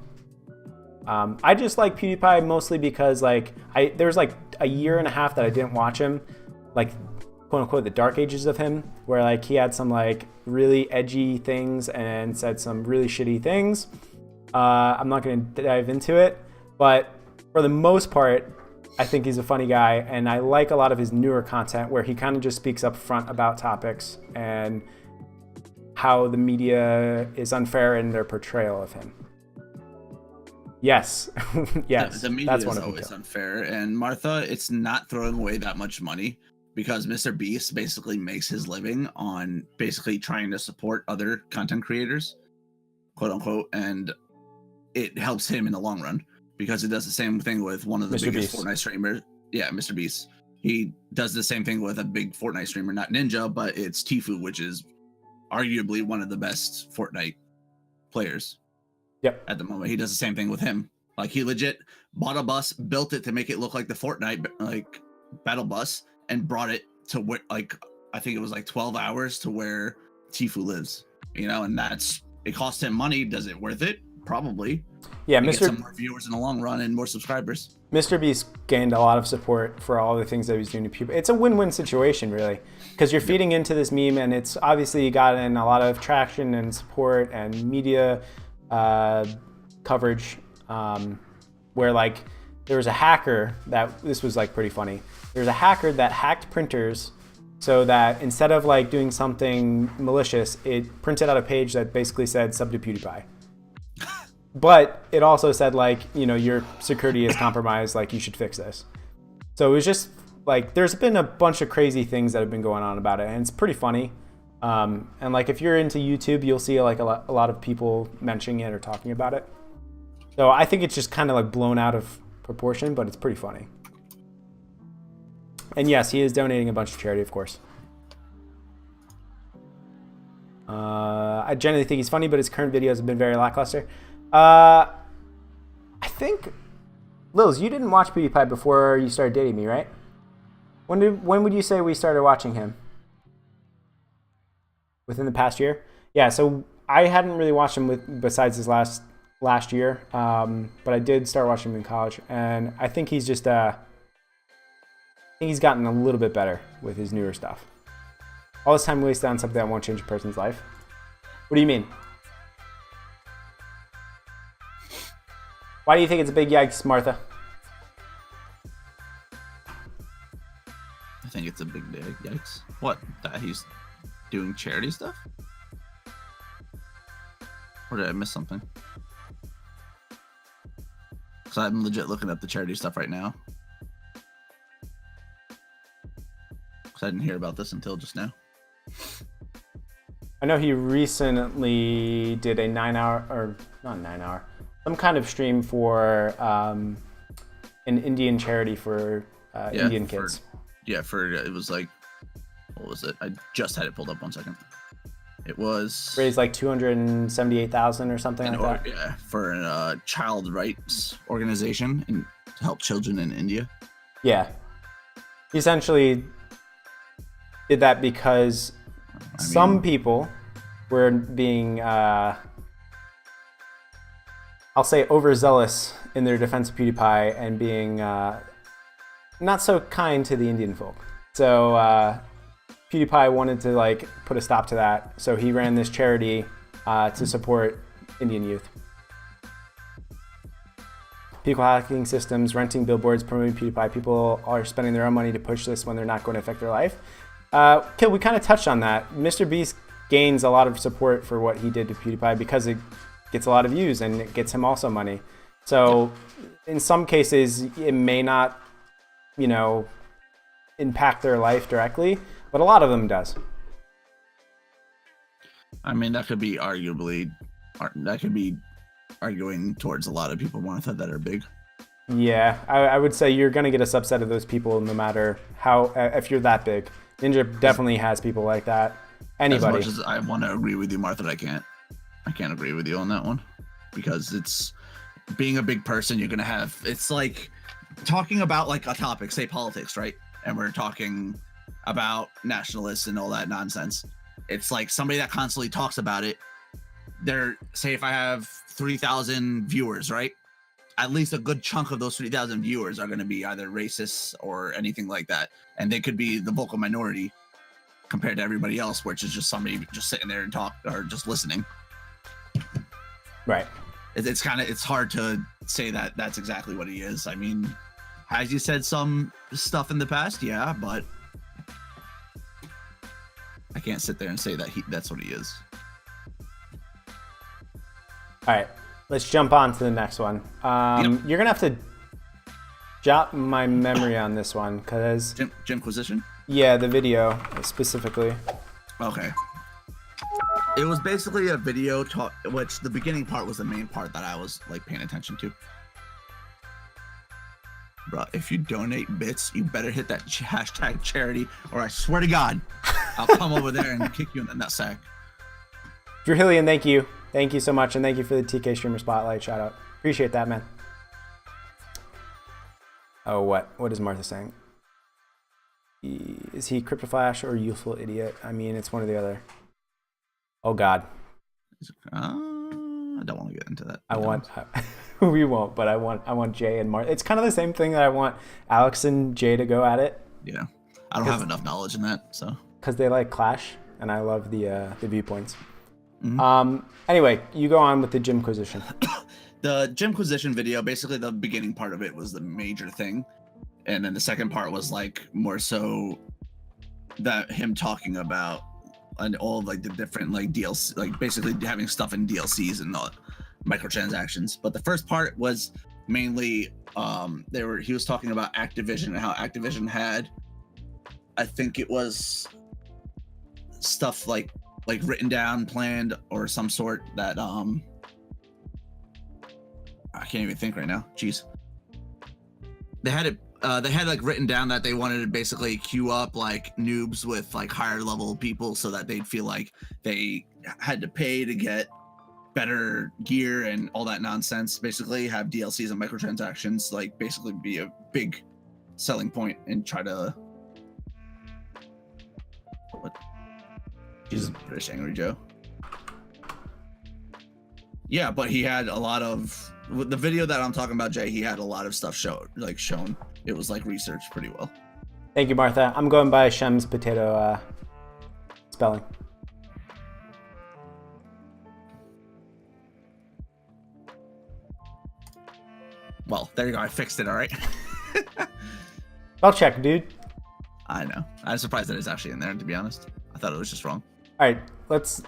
I just like PewDiePie mostly because like there was like a year and a half that I didn't watch him, like quote unquote the dark ages of him, where like he had some like really edgy things and said some really shitty things. I'm not going to dive into it, but for the most part, I think he's a funny guy, and I like a lot of his newer content where he kind of just speaks up front about topics and how the media is unfair in their portrayal of him. Yes. Yes. The media is always unfair. And Martha, it's not throwing away that much money because Mr. Beast basically makes his living on basically trying to support other content creators, quote unquote, and it helps him in the long run because it does the same thing with one of the biggest Fortnite streamers. Yeah, Mr. Beast. He does the same thing with a big Fortnite streamer, not Ninja, but it's Tfue, which is arguably one of the best Fortnite players. Yep. At the moment, he does the same thing with him. Like he legit bought a bus, built it to make it look like the Fortnite like battle bus, and brought it to where like I think it was like 12 hours to where Tfue lives. You know, and it cost him money. Does it worth it? Probably. Yeah, Get some more viewers in the long run and more subscribers. Mr. Beast gained a lot of support for all the things that he's doing to people. It's a win-win situation, really, because you're feeding into this meme, and it's obviously gotten a lot of traction and support and media coverage. Where like there was a hacker this was like pretty funny. There's a hacker that hacked printers so that instead of like doing something malicious, it printed out a page that basically said sub to PewDiePie. But it also said like, you know, your security is compromised, like you should fix this. So it was just like, there's been a bunch of crazy things that have been going on about it, and it's pretty funny. And like if you're into YouTube, you'll see like a lot of people mentioning it or talking about it. So I think it's just kind of like blown out of proportion, but it's pretty funny. And yes, he is donating a bunch to charity, of course. I generally think he's funny, but his current videos have been very lackluster. I think, Lils, you didn't watch PewDiePie before you started dating me, right? When would you say we started watching him? Within the past year? Yeah, so I hadn't really watched him besides his last year, but I did start watching him in college, and I think he's just I think he's gotten a little bit better with his newer stuff. All this time wasted on something that won't change a person's life. What do you mean? Why do you think it's a big yikes, Martha? I think it's a big yikes. What? That he's doing charity stuff? Or did I miss something? Because I'm legit looking up the charity stuff right now. Because I didn't hear about this until just now. I know he recently did a 9-hour, or not 9-hour, some kind of stream for an Indian charity for Indian kids. It was like, what was it? I just had it pulled up 1 second. It was raised like $278,000 or something like that. Yeah, for a child rights organization to help children in India. Yeah, he essentially did that because some people were being, I'll say, overzealous in their defense of PewDiePie and being not so kind to the Indian folk. So PewDiePie wanted to like put a stop to that, so he ran this charity to support Indian youth. People hacking systems, renting billboards, promoting PewDiePie. People are spending their own money to push this when they're not going to affect their life. Kill, we kind of touched on that. Mr. Beast gains a lot of support for what he did to PewDiePie because it gets a lot of views and it gets him also money. So in some cases, it may not, you know, impact their life directly, but a lot of them does. I mean, that could be arguing towards a lot of people, Martha, that are big. Yeah, I would say you're going to get a subset of those people no matter how, if you're that big. Ninja definitely has people like that. Anybody. As much as I want to agree with you, Martha, I can't agree with you on that one, because it's being a big person. You're going to have, it's like talking about like a topic, say politics, right? And we're talking about nationalists and all that nonsense. It's like somebody that constantly talks about it. Say if I have 3,000 viewers, right? At least a good chunk of those 3,000 viewers are going to be either racist or anything like that. And they could be the vocal minority compared to everybody else, which is just somebody just sitting there and talk or just listening. Right. It's hard to say that that's exactly what he is. I mean, has he said some stuff in the past? Yeah, but I can't sit there and say that that's what he is. All right, let's jump on to the next one. You're gonna have to jot my memory on this one, because Jimquisition? Yeah, the video specifically. Okay. It was basically a video which the beginning part was the main part that I was like paying attention to. Bro, if you donate bits, you better hit that hashtag charity, or I swear to God, I'll come over there and kick you in the nutsack. Drahillian, thank you. Thank you so much, and thank you for the TK Streamer Spotlight shout out. Appreciate that, man. Oh, what? What is Martha saying? Is he CryptoFlash or Youthful Idiot? I mean, it's one or the other. Oh, God. I don't want to get into that. We won't, but I want Jay and Martha. It's kind of the same thing that I want Alex and Jay to go at it. Yeah. I don't have enough knowledge in that, so. Because they like clash, and I love the viewpoints. Mm-hmm. Anyway, you go on with the Jimquisition. The Jimquisition video, basically the beginning part of it was the major thing. And then the second part was like more so that him talking about and all of like the different like DLC, like basically having stuff in DLCs and not microtransactions. But the first part was mainly he was talking about Activision and how Activision had, I think it was stuff like written down, planned, or some sort that I can't even think right now. Jeez. They had it. They had like written down that they wanted to basically queue up like noobs with like higher level people, so that they'd feel like they had to pay to get better gear and all that nonsense. Basically, have DLCs and microtransactions like basically be a big selling point and try to. What? Jesus, British Angry Joe. Yeah, but he had a lot of the video that I'm talking about, Jay. He had a lot of stuff shown. It was like researched pretty well. Thank you, Martha. I'm going by Shem's potato spelling. Well, there you go. I fixed it. All right. Spell check, dude. I know. I'm surprised that it's actually in there. To be honest, I thought it was just wrong. All right, what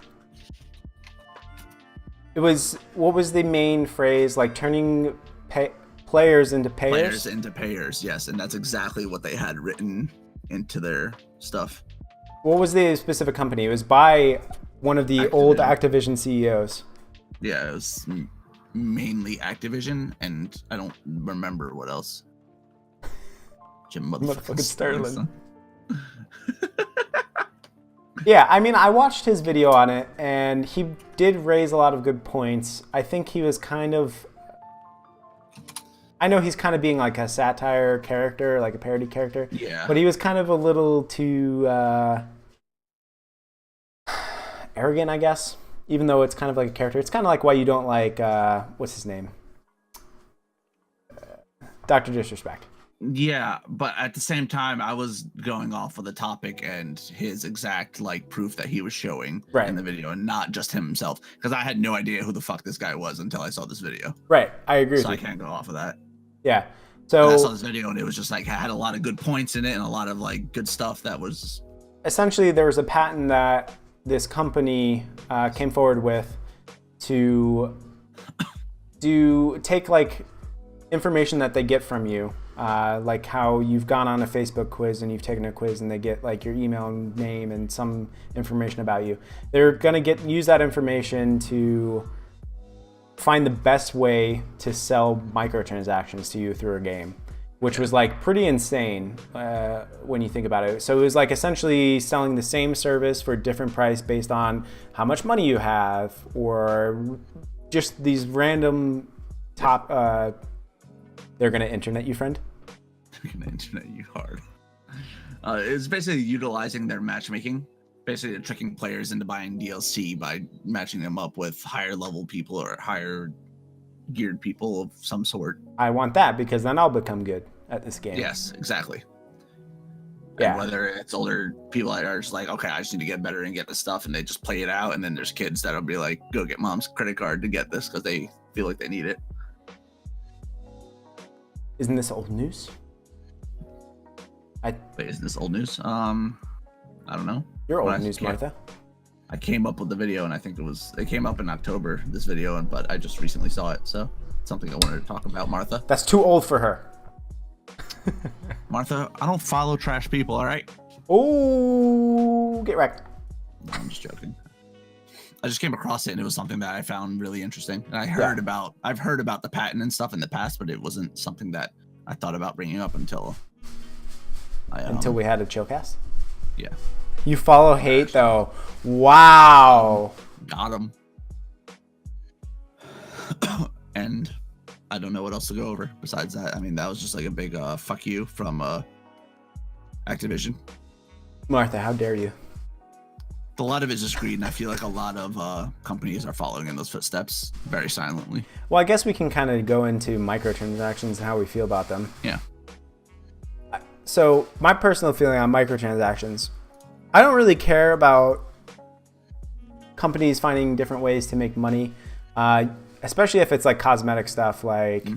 was the main phrase? Like turning players into payers? Players into payers, yes. And that's exactly what they had written into their stuff. What was the specific company? It was by one of the old Activision CEOs. Yeah, it was mainly Activision, and I don't remember what else. Jim motherfucking Sterling. Yeah, I mean, I watched his video on it, and he did raise a lot of good points. I think he was kind of... I know he's kind of being like a satire character, like a parody character. Yeah. But he was kind of a little too arrogant, I guess. Even though it's kind of like a character. It's kind of like why you don't like, what's his name? Dr. Disrespect. Yeah, but at the same time, I was going off of the topic and his exact like proof that he was showing in the video, and not just himself, because I had no idea who the fuck this guy was until I saw this video. Right, I agree. So I can't go off of that. Yeah. So I saw this video and it was just like had a lot of good points in it and a lot of like good stuff that was. Essentially, there was a patent that this company came forward with to take like information that they get from you, like how you've gone on a Facebook quiz and you've taken a quiz and they get like your email and name and some information about you. They're gonna use that information to find the best way to sell microtransactions to you through a game, which was like pretty insane when you think about it. So it was like essentially selling the same service for a different price based on how much money you have, or just these random top. They're gonna internet you, friend. They're gonna internet you hard. It's basically utilizing their matchmaking. Basically, tricking players into buying DLC by matching them up with higher level people or higher geared people of some sort. I want that because then I'll become good at this game. Yes, exactly. Yeah. And whether it's older people that are just like, okay, I just need to get better and get this stuff, and they just play it out, and then there's kids that'll be like, go get mom's credit card to get this because they feel like they need it. Isn't this old news? Wait, isn't this old news? I don't know. You're old news, Martha. I came up with the video, and I think it came up in October, this video, but I just recently saw it, so it's something I wanted to talk about, Martha. That's too old for her. Martha, I don't follow trash people, all right? Oh, get wrecked. No, I'm just joking. I just came across it, and it was something that I found really interesting. And I've heard about the patent and stuff in the past, but it wasn't something that I thought about bringing up until we had a Chillcast? Yeah. You follow Hayte though. Wow. Got him. And I don't know what else to go over besides that. I mean, that was just like a big fuck you from Activision. Martha, how dare you? A lot of it's just greed, and I feel like a lot of companies are following in those footsteps very silently. Well, I guess we can kind of go into microtransactions and how we feel about them. Yeah. So my personal feeling on microtransactions, I don't really care about companies finding different ways to make money, especially if it's like cosmetic stuff, like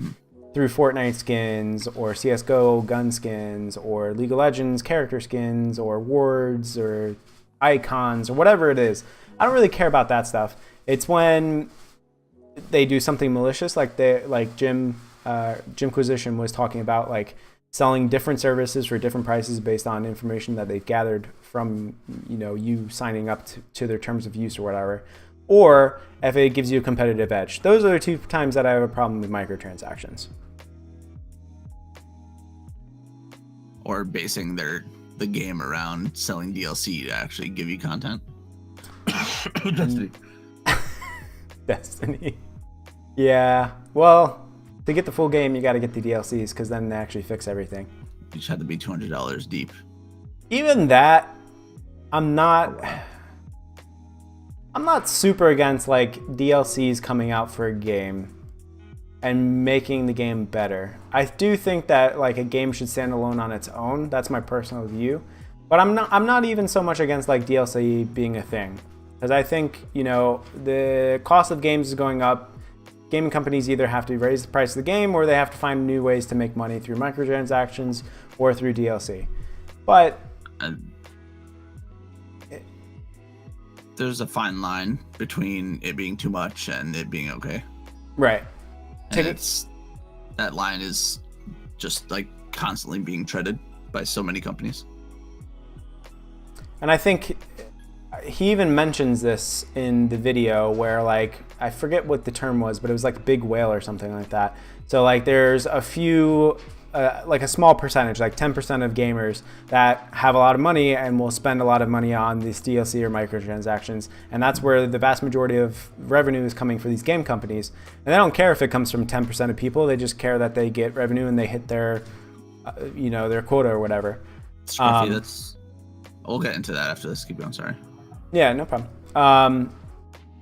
through Fortnite skins or CSGO gun skins or League of Legends character skins or wards or icons or whatever it is. I don't really care about that stuff. It's when they do something malicious, like Jimquisition was talking about, like selling different services for different prices based on information that they've gathered from, you signing up to their terms of use or whatever, or if it gives you a competitive edge. Those are the two times that I have a problem with microtransactions. Or basing the game around selling DLC to actually give you content. Destiny. Destiny. Yeah. Well, to get the full game, you got to get the DLCs because then they actually fix everything. You just had to be $200 deep. Even that, I'm not super against like DLCs coming out for a game and making the game better. I do think that like a game should stand alone on its own. That's my personal view. But I'm not even so much against like DLC being a thing. Because I think, the cost of games is going up. Gaming companies either have to raise the price of the game or they have to find new ways to make money through microtransactions or through DLC. But there's a fine line between it being too much and it being okay. Right. And that line is just like constantly being treaded by so many companies. And I think he even mentions this in the video where, like, I forget what the term was, but it was like big whale or something like that. So like there's a few, like a small percentage, like 10% of gamers that have a lot of money and will spend a lot of money on these DLC or microtransactions. And that's where the vast majority of revenue is coming for these game companies. And they don't care if it comes from 10% of people. They just care that they get revenue and they hit their, their quota or whatever. Scruffy, we'll get into that after this. Keep going, sorry. Yeah, no problem.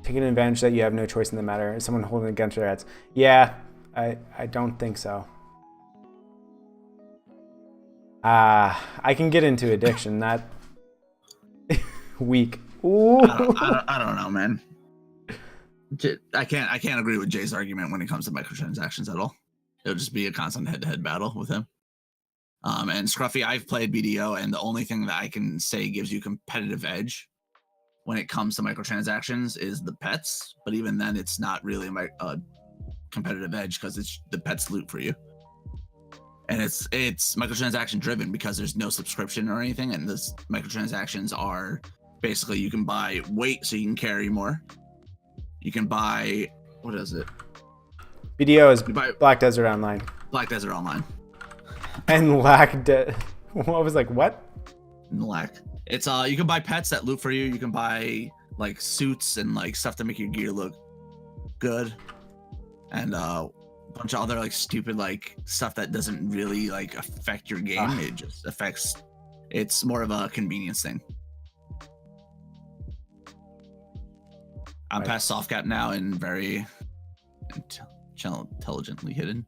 Taking advantage that you have no choice in the matter. Is someone holding against their heads? Yeah, I don't think so. I can get into addiction. That weak. Ooh. I don't know, man. I can't agree with Jay's argument when it comes to microtransactions at all. It'll just be a constant head-to-head battle with him. And Scruffy, I've played BDO, and the only thing that I can say gives you competitive edge when it comes to microtransactions is the pets. But even then, it's not really a competitive edge because it's the pets loot for you. And it's microtransaction driven because there's no subscription or anything, and this microtransactions are basically you can buy weight so you can carry more. You can buy what is it? BDO is Black Desert Online. Black Desert Online. And what was like what? Lack. It's you can buy pets that loot for you. You can buy like suits and like stuff to make your gear look good, and bunch of other like stupid like stuff that doesn't really like affect your game. It just affects. It's more of a convenience thing. I'm past soft cap now and very intelligently hidden.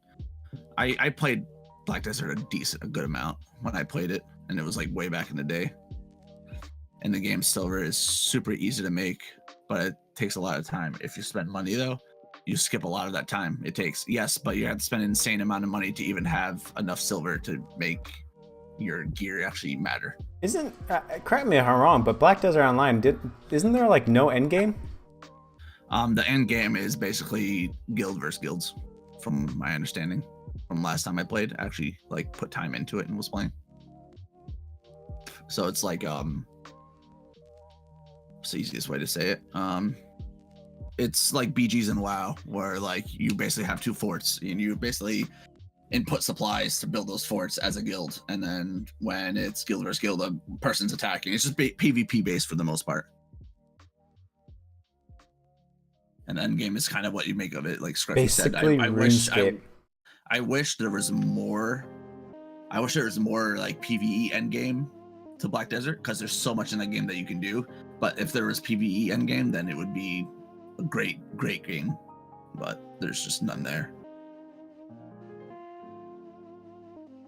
I played Black Desert a good amount when I played it, and it was like way back in the day. And the game silver is super easy to make, but it takes a lot of time. If you spend money though, you skip a lot of that time it takes. Yes, but you have to spend an insane amount of money to even have enough silver to make your gear actually matter. Isn't correct me if I'm wrong, but Black Desert Online isn't there like no end game? The end game is basically guild versus guilds, from my understanding. From last time I played, I actually like put time into it and was playing. So it's like it's the easiest way to say it. It's like BGs and WoW, where like you basically have two forts and you basically input supplies to build those forts as a guild, and then when it's guild versus guild, a person's attacking. It's just PvP based for the most part. And end game is kind of what you make of it. Like Scruffy said, I wish there was more. I wish there was more like PvE end game to Black Desert, because there's so much in that game that you can do. But if there was PvE end game, then it would be a great game. But there's just none there.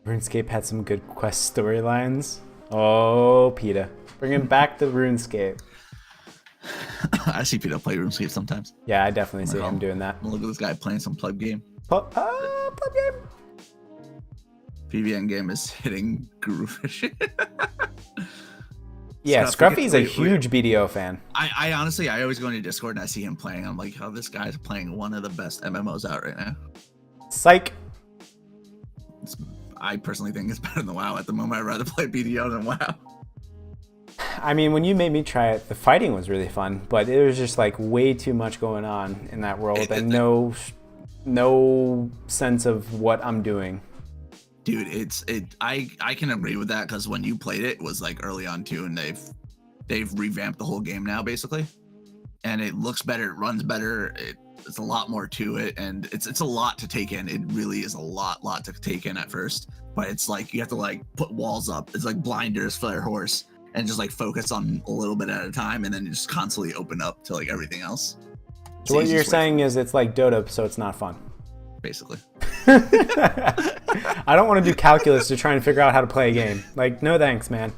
RuneScape had some good quest storylines. Oh, PETA, bringing back the RuneScape. I see Peter play RuneScape sometimes. Yeah, I definitely see him doing that. Look at this guy playing some plug game. Plug game. PvN game is hitting Guru Fish. Yeah, Scruffy's a huge BDO fan. I honestly, I always go into Discord and I see him playing. I'm like, oh, this guy's playing one of the best MMOs out right now. Psych. I personally think it's better than WoW at the moment. I'd rather play BDO than WoW. I mean, when you made me try it, the fighting was really fun, but it was just like way too much going on in that world and no sense of what I'm doing. Dude, I can agree with that, because when you played it was like early on too, and they've revamped the whole game now basically, and it looks better, it runs better, it's a lot more to it, and it's a lot to take in. It really is a lot to take in at first, but it's like you have to like put walls up. It's like blinders for their horse, and just like focus on a little bit at a time, and then just constantly open up to like everything else. So what you're saying is it's like Dota, so it's not fun. Basically. I don't want to do calculus to try and figure out how to play a game. Like, no thanks, man.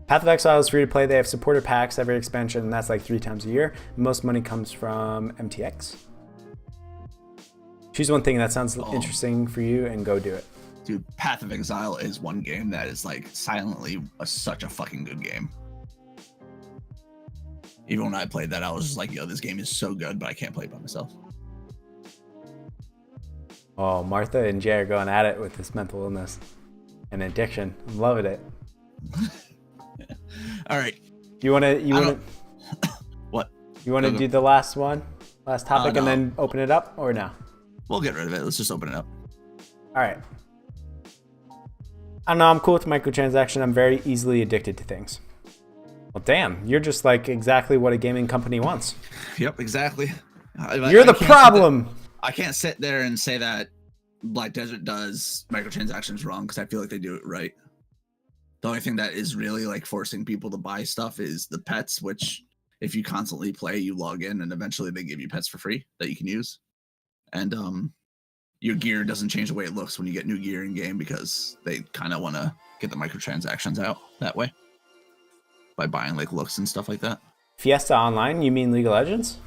Path of Exile is free to play. They have supporter packs every expansion, and that's like 3 times a year. Most money comes from MTX. Choose one thing that sounds interesting for you and go do it. Dude, Path of Exile is one game that is like silently such a fucking good game. Even when I played that, I was just like, yo, this game is so good, but I can't play it by myself. Oh, Martha and Jay are going at it with this mental illness and addiction. I'm loving it. All right. You want to what? You want to do the last topic, no. And then open it up, or no? We'll get rid of it. Let's just open it up. All right. I don't know. I'm cool with microtransaction. I'm very easily addicted to things. Well, damn, you're just like exactly what a gaming company wants. Yep, exactly. You're the problem. I can't sit there and say that Black Desert does microtransactions wrong, because I feel like they do it right. The only thing that is really like forcing people to buy stuff is the pets, which if you constantly play, you log in and eventually they give you pets for free that you can use. And your gear doesn't change the way it looks when you get new gear in game, because they kind of want to get the microtransactions out that way by buying like looks and stuff like that. Fiesta Online? You mean League of Legends?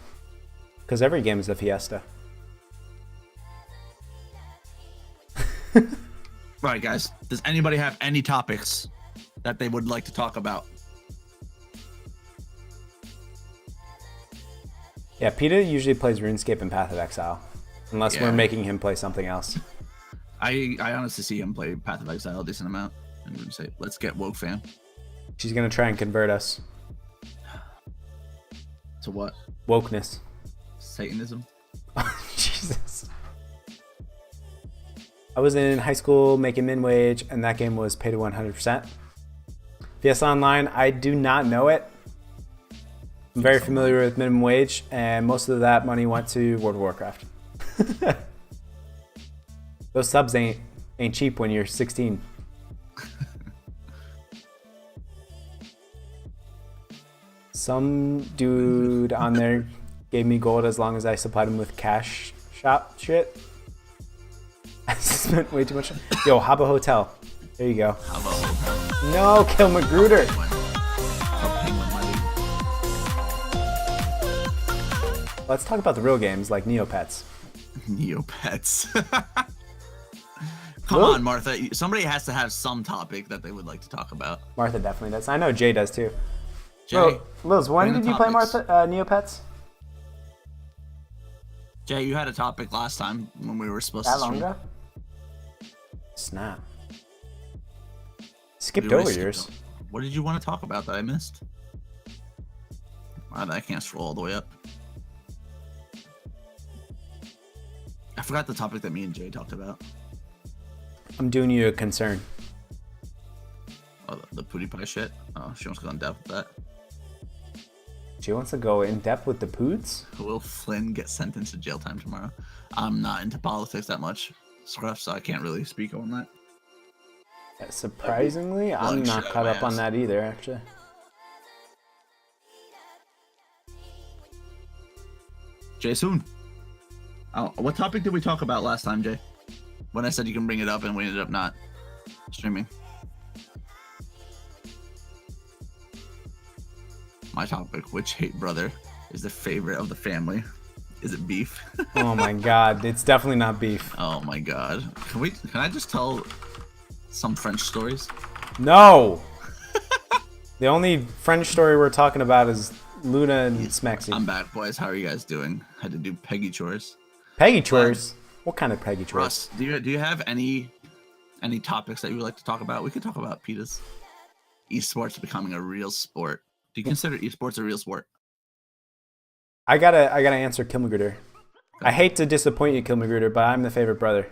Because every game is a Fiesta. All right, guys. Does anybody have any topics that they would like to talk about? Yeah, PETA usually plays RuneScape and Path of Exile, unless we're making him play something else. I honestly see him play Path of Exile a decent amount, and would say, "Let's get woke, fam." She's gonna try and convert us. To what? Wokeness. Satanism. Jesus. I was in high school making min wage, and that game was pay to 100%. PS Online, I do not know it. I'm very familiar with minimum wage, and most of that money went to World of Warcraft. Those subs ain't cheap when you're 16. Some dude on there gave me gold as long as I supplied him with cash shop shit. I spent way too much. Yo, Habba Hotel. There you go. No, kill Magruder. Let's talk about the real games like Neopets. Neopets. Come on, Martha. Somebody has to have some topic that they would like to talk about. Martha definitely does. I know Jay does too. Jay, Liz, when did you play Martha Neopets? Jay, you had a topic last time when we were supposed That to long stream. ago? Snap. Skipped over yours. What did you want to talk about that I missed? I can't scroll all the way up. I forgot the topic that me and Jay talked about. I'm doing you a concern. Oh, the Pootie Pie shit. Oh, she wants to go in depth with that. She wants to go in depth with the poots? Will Flynn get sentenced to jail time tomorrow? I'm not into politics that much, Scruff, so I can't really speak on that. Surprisingly, I'm not caught up on that either, actually. Jay Soon. Oh, what topic did we talk about last time, Jay? When I said you can bring it up and we ended up not streaming. My topic, which hate brother is the favorite of the family? Is it beef? Oh my god, it's definitely not beef. Oh my god. Can I just tell some French stories? No! The only French story we're talking about is Luna and Smexy. I'm back, boys. How are you guys doing? Had to do Peggy chores. Peggy chores? What kind of Peggy chores? Russ, do you have any topics that you would like to talk about? We could talk about PETA's esports becoming a real sport. Do you consider esports a real sport? I gotta answer Kilmagruder. I hate to disappoint you, Kilmagruder, but I'm the favorite brother.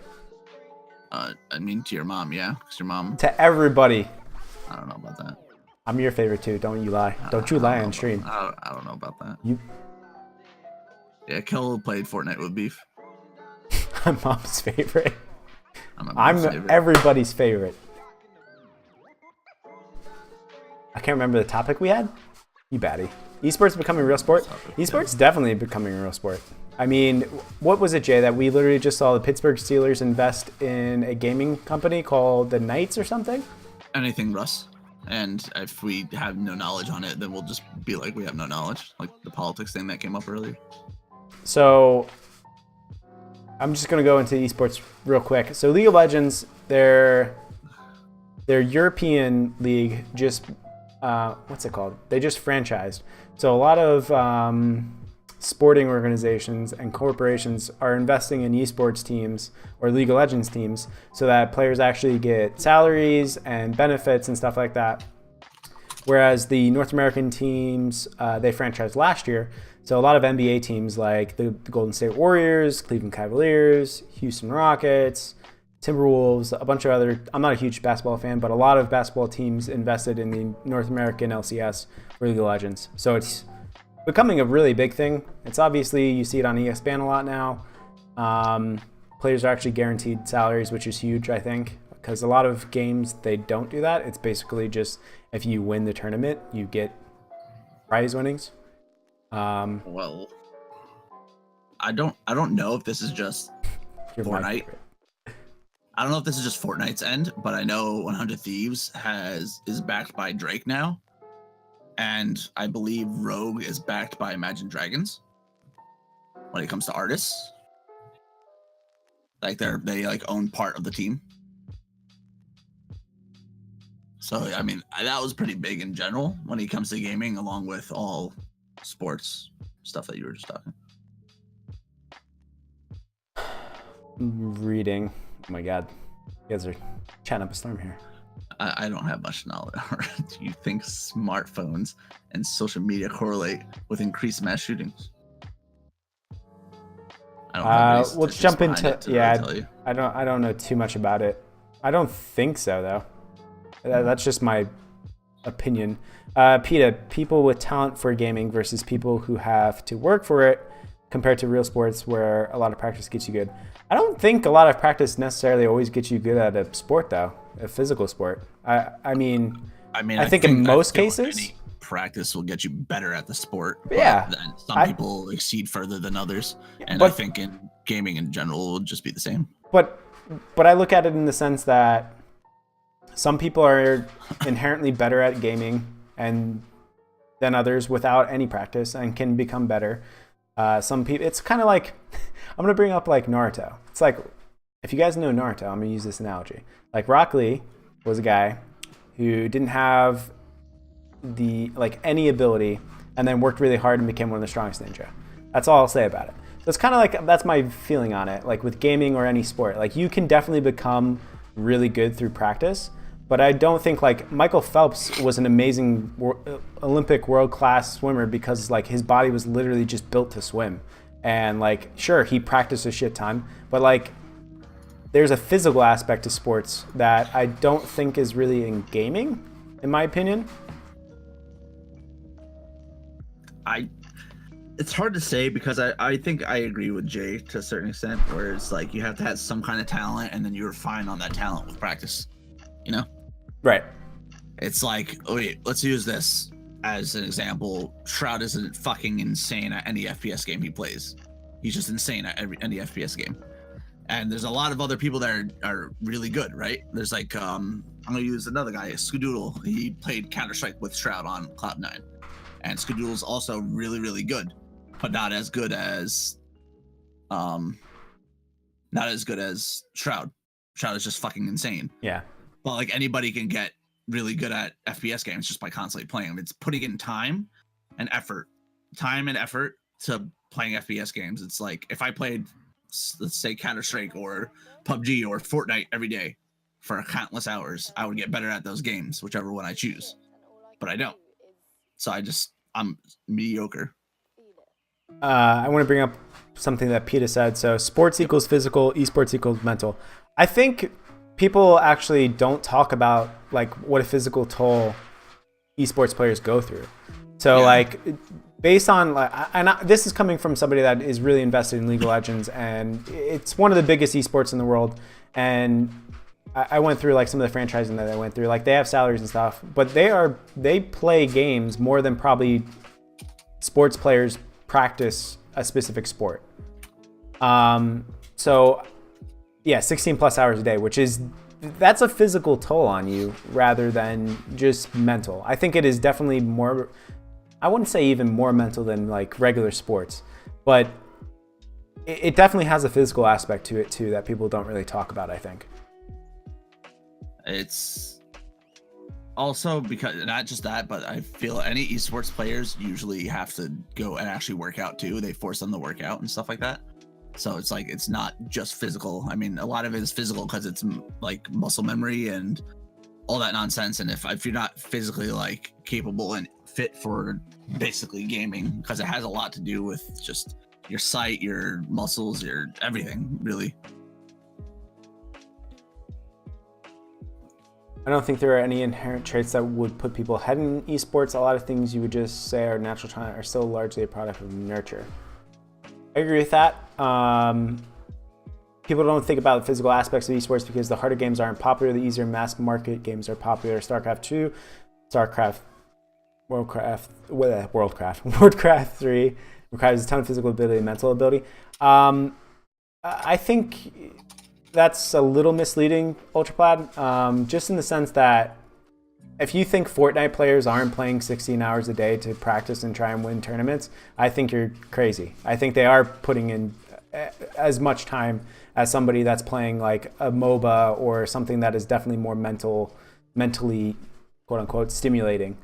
I mean, to your mom, yeah, because your mom. To everybody. I don't know about that. I'm your favorite too. Don't you lie. Don't you lie on stream. I don't know about that. You. Yeah, Kill played Fortnite with beef. I'm mom's favorite. I'm favorite. Everybody's favorite. I can't remember the topic we had. You batty. Esports becoming a real sport? Esports definitely becoming a real sport. I mean, what was it, Jay, that we literally just saw the Pittsburgh Steelers invest in a gaming company called the Knights or something? Anything, Russ. And if we have no knowledge on it, then we'll just be like we have no knowledge. Like the politics thing that came up earlier. So, I'm just going to go into esports real quick. So, League of Legends, their European league just... what's it called? They just franchised. So a lot of sporting organizations and corporations are investing in esports teams or League of Legends teams so that players actually get salaries and benefits and stuff like that. Whereas the North American teams, they franchised last year. So a lot of NBA teams like the Golden State Warriors, Cleveland Cavaliers, Houston Rockets, Timberwolves, a bunch of other, I'm not a huge basketball fan, but a lot of basketball teams invested in the North American LCS for League of Legends. So it's becoming a really big thing. It's obviously, you see it on ESPN a lot now. Players are actually guaranteed salaries, which is huge, I think, because a lot of games, they don't do that. It's basically just if you win the tournament, you get prize winnings. Well, I don't know if this is just Fortnite. I don't know if this is just Fortnite's end, but I know 100 Thieves is backed by Drake now, and I believe Rogue is backed by Imagine Dragons. When it comes to artists, like they like own part of the team. So I mean that was pretty big in general when it comes to gaming, along with all sports stuff that you were just talking. Reading. Oh my god. You guys are chatting up a storm here. I don't have much knowledge. Do you think smartphones and social media correlate with increased mass shootings? I don't have any let's statistics jump behind into it to really tell you. I don't know too much about it. I don't think so though. That's just my opinion. PETA, people with talent for gaming versus people who have to work for it compared to real sports where a lot of practice gets you good. I don't think a lot of practice necessarily always gets you good at a sport though, a physical sport. I mean, I think in most cases, any practice will get you better at the sport. Yeah. Then some people exceed further than others. And I think in gaming in general will just be the same. But I look at it in the sense that some people are inherently better at gaming and than others without any practice and can become better. Some people, it's kind of like, I'm going to bring up like Naruto. It's like, if you guys know Naruto, I'm going to use this analogy. Like Rock Lee was a guy who didn't have any ability and then worked really hard and became one of the strongest ninja. That's all I'll say about it. So it's kind of like, that's my feeling on it. Like with gaming or any sport, like you can definitely become really good through practice, but I don't think like Michael Phelps was an amazing Olympic world-class swimmer because like his body was literally just built to swim. And like, sure, he practiced a shit ton, but like there's a physical aspect to sports that I don't think is really in gaming, in my opinion. It's hard to say because I think I agree with Jay to a certain extent, where it's like you have to have some kind of talent and then you refine on that talent with practice, you know? Right. It's like, oh wait, let's use this as an example. Shroud isn't fucking insane at any FPS game he plays. He's just insane at any FPS game. And there's a lot of other people that are really good, right? There's like, I'm gonna use another guy, Skadoodle. He played Counter-Strike with Shroud on Cloud9. And Skadoodle's also really, really good, but not as good as Shroud. Shroud is just fucking insane. Yeah. But like anybody can get really good at FPS games just by constantly playing them. It's putting in time and effort to playing FPS games. It's like if I played, let's say Counter-Strike or PUBG or Fortnite every day for countless hours, I would get better at those games, whichever one I choose. But I don't. So I'm mediocre. I want to bring up something that PETA said. So sports equals physical, esports equals mental. I think people actually don't talk about like what a physical toll esports players go through. So like based on this is coming from somebody that is really invested in League of Legends, and it's one of the biggest esports in the world. And I went through like some of the franchising that I went through. Like they have salaries and stuff, but they play games more than probably sports players practice a specific sport. So yeah, 16 plus hours a day, that's a physical toll on you rather than just mental. I think it is definitely more, I wouldn't say even more mental than like regular sports, but it definitely has a physical aspect to it too that people don't really talk about, I think. It's also because not just that, but I feel any esports players usually have to go and actually work out too. They force them to work out and stuff like that. So it's like, it's not just physical. I mean, a lot of it is physical because it's like muscle memory and all that nonsense. And if you're not physically like capable and fit for basically gaming, because it has a lot to do with just your sight, your muscles, your everything, really. I don't think there are any inherent traits that would put people ahead in esports. A lot of things you would just say are natural talent are still largely a product of nurture. I agree with that. People don't think about the physical aspects of esports because the harder games aren't popular. The easier mass market games are popular. StarCraft 2, Worldcraft 3 requires a ton of physical ability and mental ability. I think that's a little misleading, Ultraplaid, just in the sense that if you think Fortnite players aren't playing 16 hours a day to practice and try and win tournaments, I think you're crazy. I think they are putting in as much time as somebody that's playing like a MOBA or something that is definitely more mentally, quote unquote, stimulating.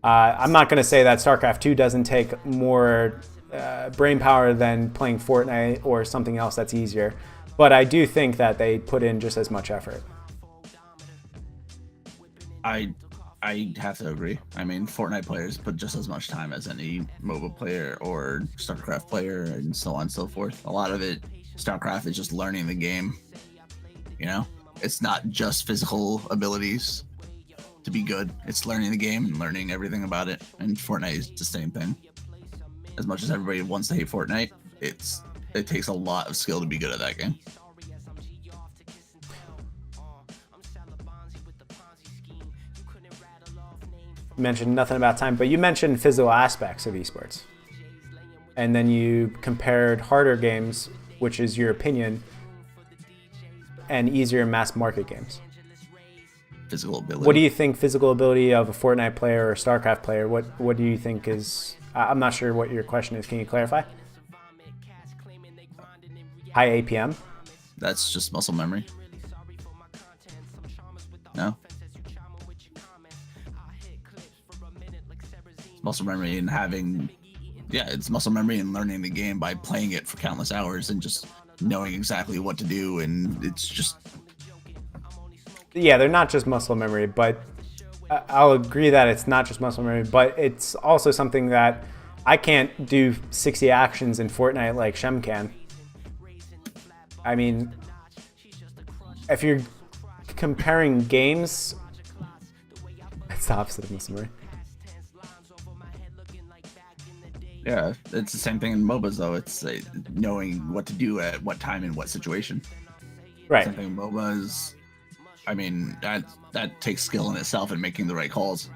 I'm not going to say that StarCraft 2 doesn't take more brain power than playing Fortnite or something else that's easier. But I do think that they put in just as much effort. I have to agree. I mean, Fortnite players put just as much time as any MOBA player or StarCraft player, and so on and so forth. A lot of it, StarCraft is just learning the game. You know, it's not just physical abilities to be good. It's learning the game and learning everything about it. And Fortnite is the same thing. As much as everybody wants to hate Fortnite, it takes a lot of skill to be good at that game. You mentioned nothing about time, but you mentioned physical aspects of esports. And then you compared harder games, which is your opinion, and easier mass market games. Physical ability. What do you think physical ability of a Fortnite player or a StarCraft player, what do you think is... I'm not sure what your question is. Can you clarify? High APM? That's just muscle memory. No? Muscle memory and having... Yeah, it's muscle memory and learning the game by playing it for countless hours and just knowing exactly what to do, and it's just... Yeah, they're not just muscle memory, but I'll agree that it's not just muscle memory, but it's also something that I can't do 60 actions in Fortnite like Shem can. I mean, if you're comparing games, it's the opposite of muscle memory. Yeah, it's the same thing in MOBAs, though. It's knowing what to do at what time in what situation. Right. Same thing in MOBAs. I mean, that takes skill in itself and making the right calls.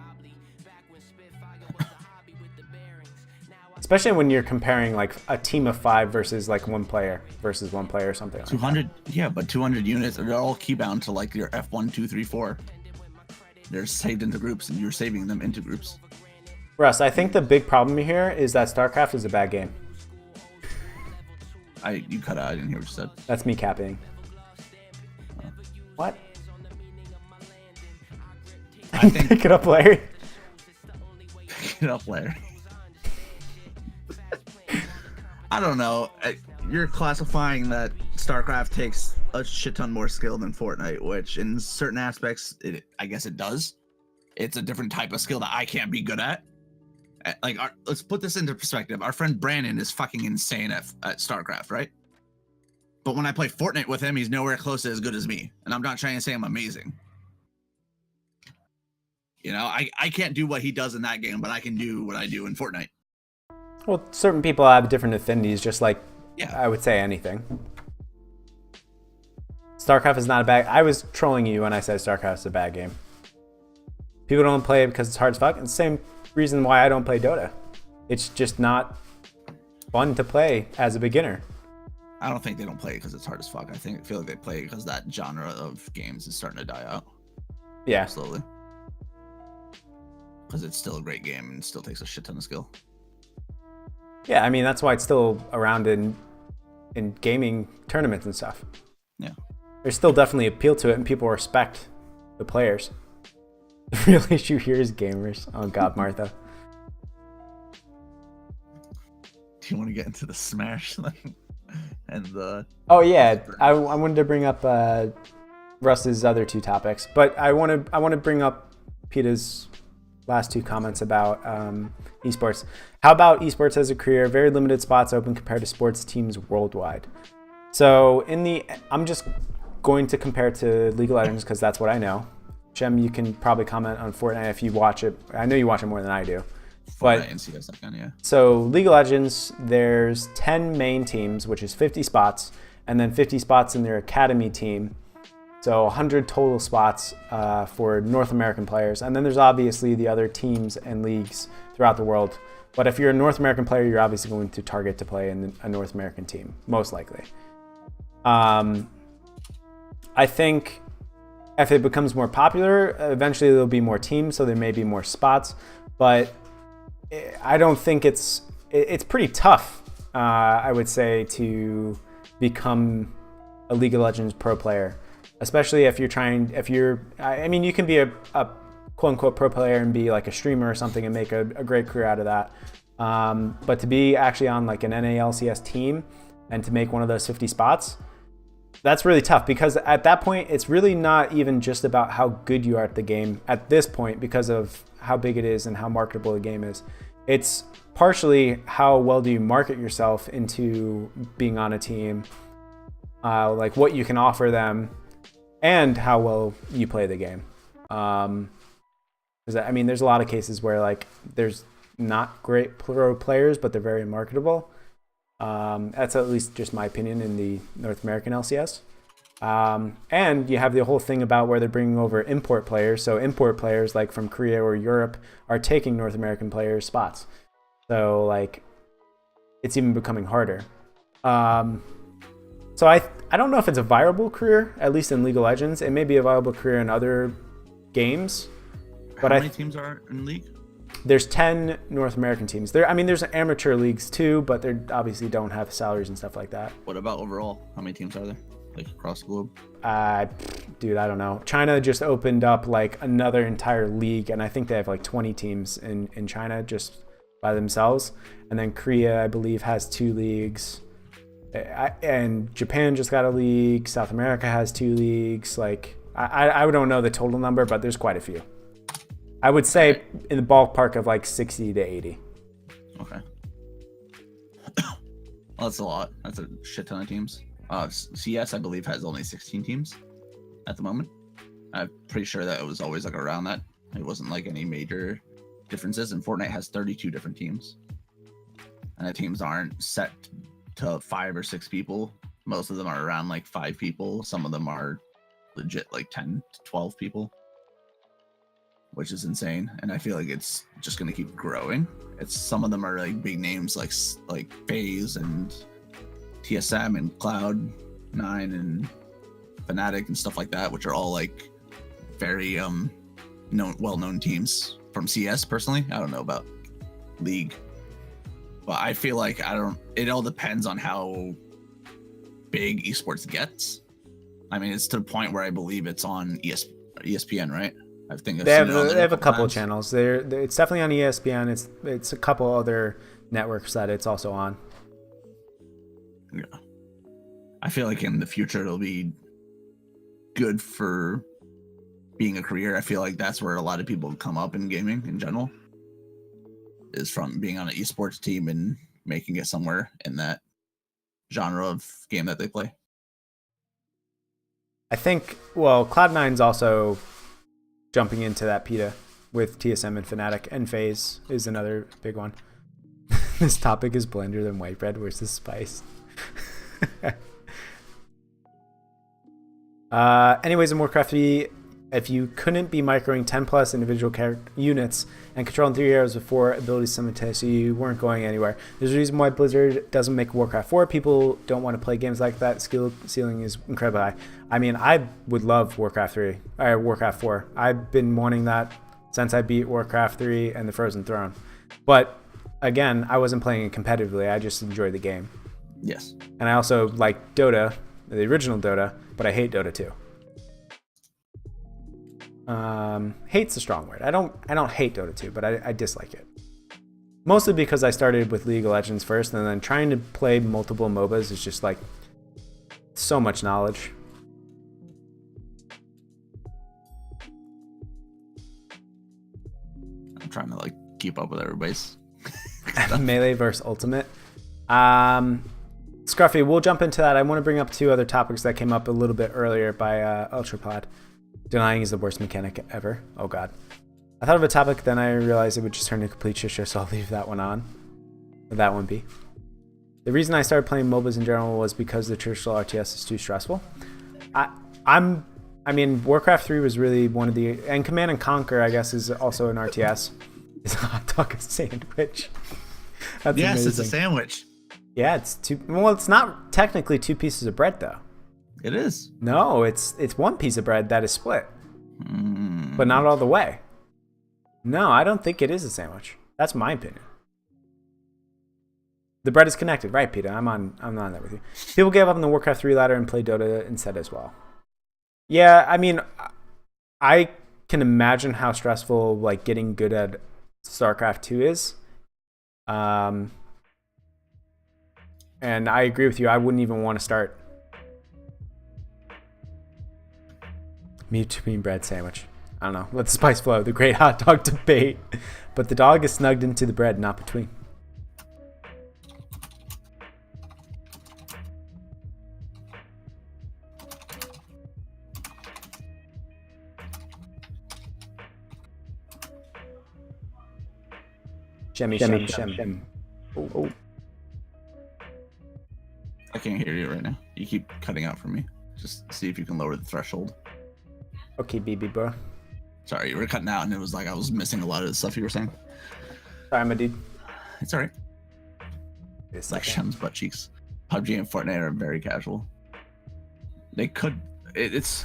Especially when you're comparing like a team of 5 versus like one player or something like 200, yeah, but 200 units, they're all keybound to like your F1, 2, 3, 4. They're saved into groups, and you're saving them into groups. Russ, I think the big problem here is that StarCraft is a bad game. You cut out, I didn't hear what you said. That's me capping. What? I think Pick it up, Larry. Pick it up, Larry. I don't know. You're classifying that StarCraft takes a shit ton more skill than Fortnite, which in certain aspects, I guess it does. It's a different type of skill that I can't be good at. Like, let's put this into perspective. Our friend Brandon is fucking insane at StarCraft, right? But when I play Fortnite with him, he's nowhere close to as good as me. And I'm not trying to say I'm amazing. You know, I can't do what he does in that game, but I can do what I do in Fortnite. Well, certain people have different affinities, just like Yeah. I would say anything. StarCraft is not a bad... I was trolling you when I said StarCraft is a bad game. People don't play it because it's hard as fuck. It's the same reason why I don't play Dota. It's just not fun to play as a beginner. I don't think they don't play it because it's hard as fuck. I feel like they play it because that genre of games is starting to die out. Yeah. Slowly. Because it's still a great game and still takes a shit ton of skill. Yeah, I mean, that's why it's still around in gaming tournaments and stuff. Yeah. There's still definitely appeal to it, and people respect the players. The real issue here is gamers. Oh, God, Martha. Do you want to get into the Smash and the... Oh, yeah. I wanted to bring up Russ's other two topics, but I want to bring up Peter's last two comments about esports. How about esports as a career? Very limited spots open compared to sports teams worldwide. So I'm just going to compare it to League of Legends because that's what I know. Shem, you can probably comment on Fortnite if you watch it. I know you watch it more than I do. But Fortnite and CS, yeah. So League of Legends, there's 10 main teams, which is 50 spots, and then 50 spots in their academy team. So 100 total spots for North American players. And then there's obviously the other teams and leagues throughout the world. But if you're a North American player, you're obviously going to target to play in a North American team, most likely. I think if it becomes more popular, eventually there'll be more teams, so there may be more spots. But I don't think it's pretty tough, I would say, to become a League of Legends pro player. Especially if I mean, you can be a quote unquote pro player and be like a streamer or something and make a great career out of that. But to be actually on like an NALCS team and to make one of those 50 spots, That's really tough because at that point, it's really not even just about how good you are at the game at this point because of how big it is and how marketable the game is. It's partially how well do you market yourself into being on a team, like what you can offer them, and how well you play the game. Because I mean, there's a lot of cases where like there's not great pro players, but they're very marketable. That's at least just my opinion in the North American LCS. And you have the whole thing about where they're bringing over import players. So import players like from Korea or Europe are taking North American players' spots. So like, it's even becoming harder. So I don't know if it's a viable career, at least in League of Legends. It may be a viable career in other games. But how many teams are in League? There's 10 North American teams. There's amateur leagues too, but they obviously don't have salaries and stuff like that. What about overall? How many teams are there, like across the globe? Dude, I don't know. China just opened up like another entire league, and I think they have like 20 teams in China just by themselves. And then Korea, I believe, has 2 leagues. And Japan just got a league. South America has 2 leagues. Like I don't know the total number, but there's quite a few. I would say in the ballpark of like 60 to 80. Okay. Well, that's a lot. That's a shit ton of teams. CS, I believe, has only 16 teams at the moment. I'm pretty sure that it was always like around that. It wasn't like any major differences. And Fortnite has 32 different teams. And the teams aren't set to 5 or 6 people. Most of them are around like 5 people. Some of them are legit like 10 to 12 people, which is insane. And I feel like it's just going to keep growing. Some of them are like big names like FaZe and TSM and Cloud9 and Fnatic and stuff like that, which are all like very well-known teams from CS. Personally, I don't know about League, but I feel like it all depends on how big esports gets. I mean, it's to the point where I believe it's on ESPN, right? I think they have a couple of channels. It's definitely on ESPN. It's a couple other networks that it's also on. Yeah, I feel like in the future it'll be good for being a career. I feel like that's where a lot of people come up in gaming in general, is from being on an esports team and making it somewhere in that genre of game that they play. I think, well, Cloud9's also jumping into that PETA with TSM and Fnatic, and FaZe is another big one. This topic is blender than white bread versus spice. Anyways, in Warcraft 3, if you couldn't be microing 10 plus individual units and controlling 3 arrows with 4 abilities simultaneously, you weren't going anywhere. There's a reason why Blizzard doesn't make Warcraft 4. People don't want to play games like that. Skill ceiling is incredibly high. I mean, I would love Warcraft 3 or Warcraft 4. I've been wanting that since I beat Warcraft 3 and the Frozen Throne. But again, I wasn't playing it competitively. I just enjoyed the game. Yes. And I also like Dota, the original Dota, but I hate Dota 2. Hate's a strong word. I don't hate Dota 2, but I dislike it. Mostly because I started with League of Legends first, and then trying to play multiple MOBAs is just like so much knowledge. I'm trying to like keep up with everybody's Melee versus Ultimate. Scruffy, we'll jump into that. I want to bring up 2 other topics that came up a little bit earlier by Ultrapod. Denying is the worst mechanic ever. Oh god. I thought of a topic, then I realized it would just turn to complete shit show, so I'll leave that one on. Or that one be. The reason I started playing MOBAs in general was because the traditional RTS is too stressful. I mean, Warcraft 3 was really one of the... And Command and Conquer, I guess, is also an RTS. It's a hot dog and sandwich. That's yes, amazing. It's a sandwich. Yeah, it's 2... Well, it's not technically 2 pieces of bread, though. It is. No, it's 1 piece of bread that is split. But not all the way. No, I don't think it is a sandwich. That's my opinion. The bread is connected, right, Peter? I'm on that with you. People gave up on the Warcraft 3 ladder and play Dota instead as well. Yeah, I mean, I can imagine how stressful like getting good at StarCraft 2 is. And I agree with you. I wouldn't even want to start. Meat between bread sandwich. I don't know. Let the spice flow. The great hot dog debate. But the dog is snugged into the bread, not between. Shem. Oh. I can't hear you right now. You keep cutting out for me. Just see if you can lower the threshold. Okay, BB bro. Sorry, you were cutting out and it was like I was missing a lot of the stuff you were saying. Sorry, my dude. It's alright. It's Like Shem's butt cheeks. PUBG and Fortnite are very casual. They could. It's.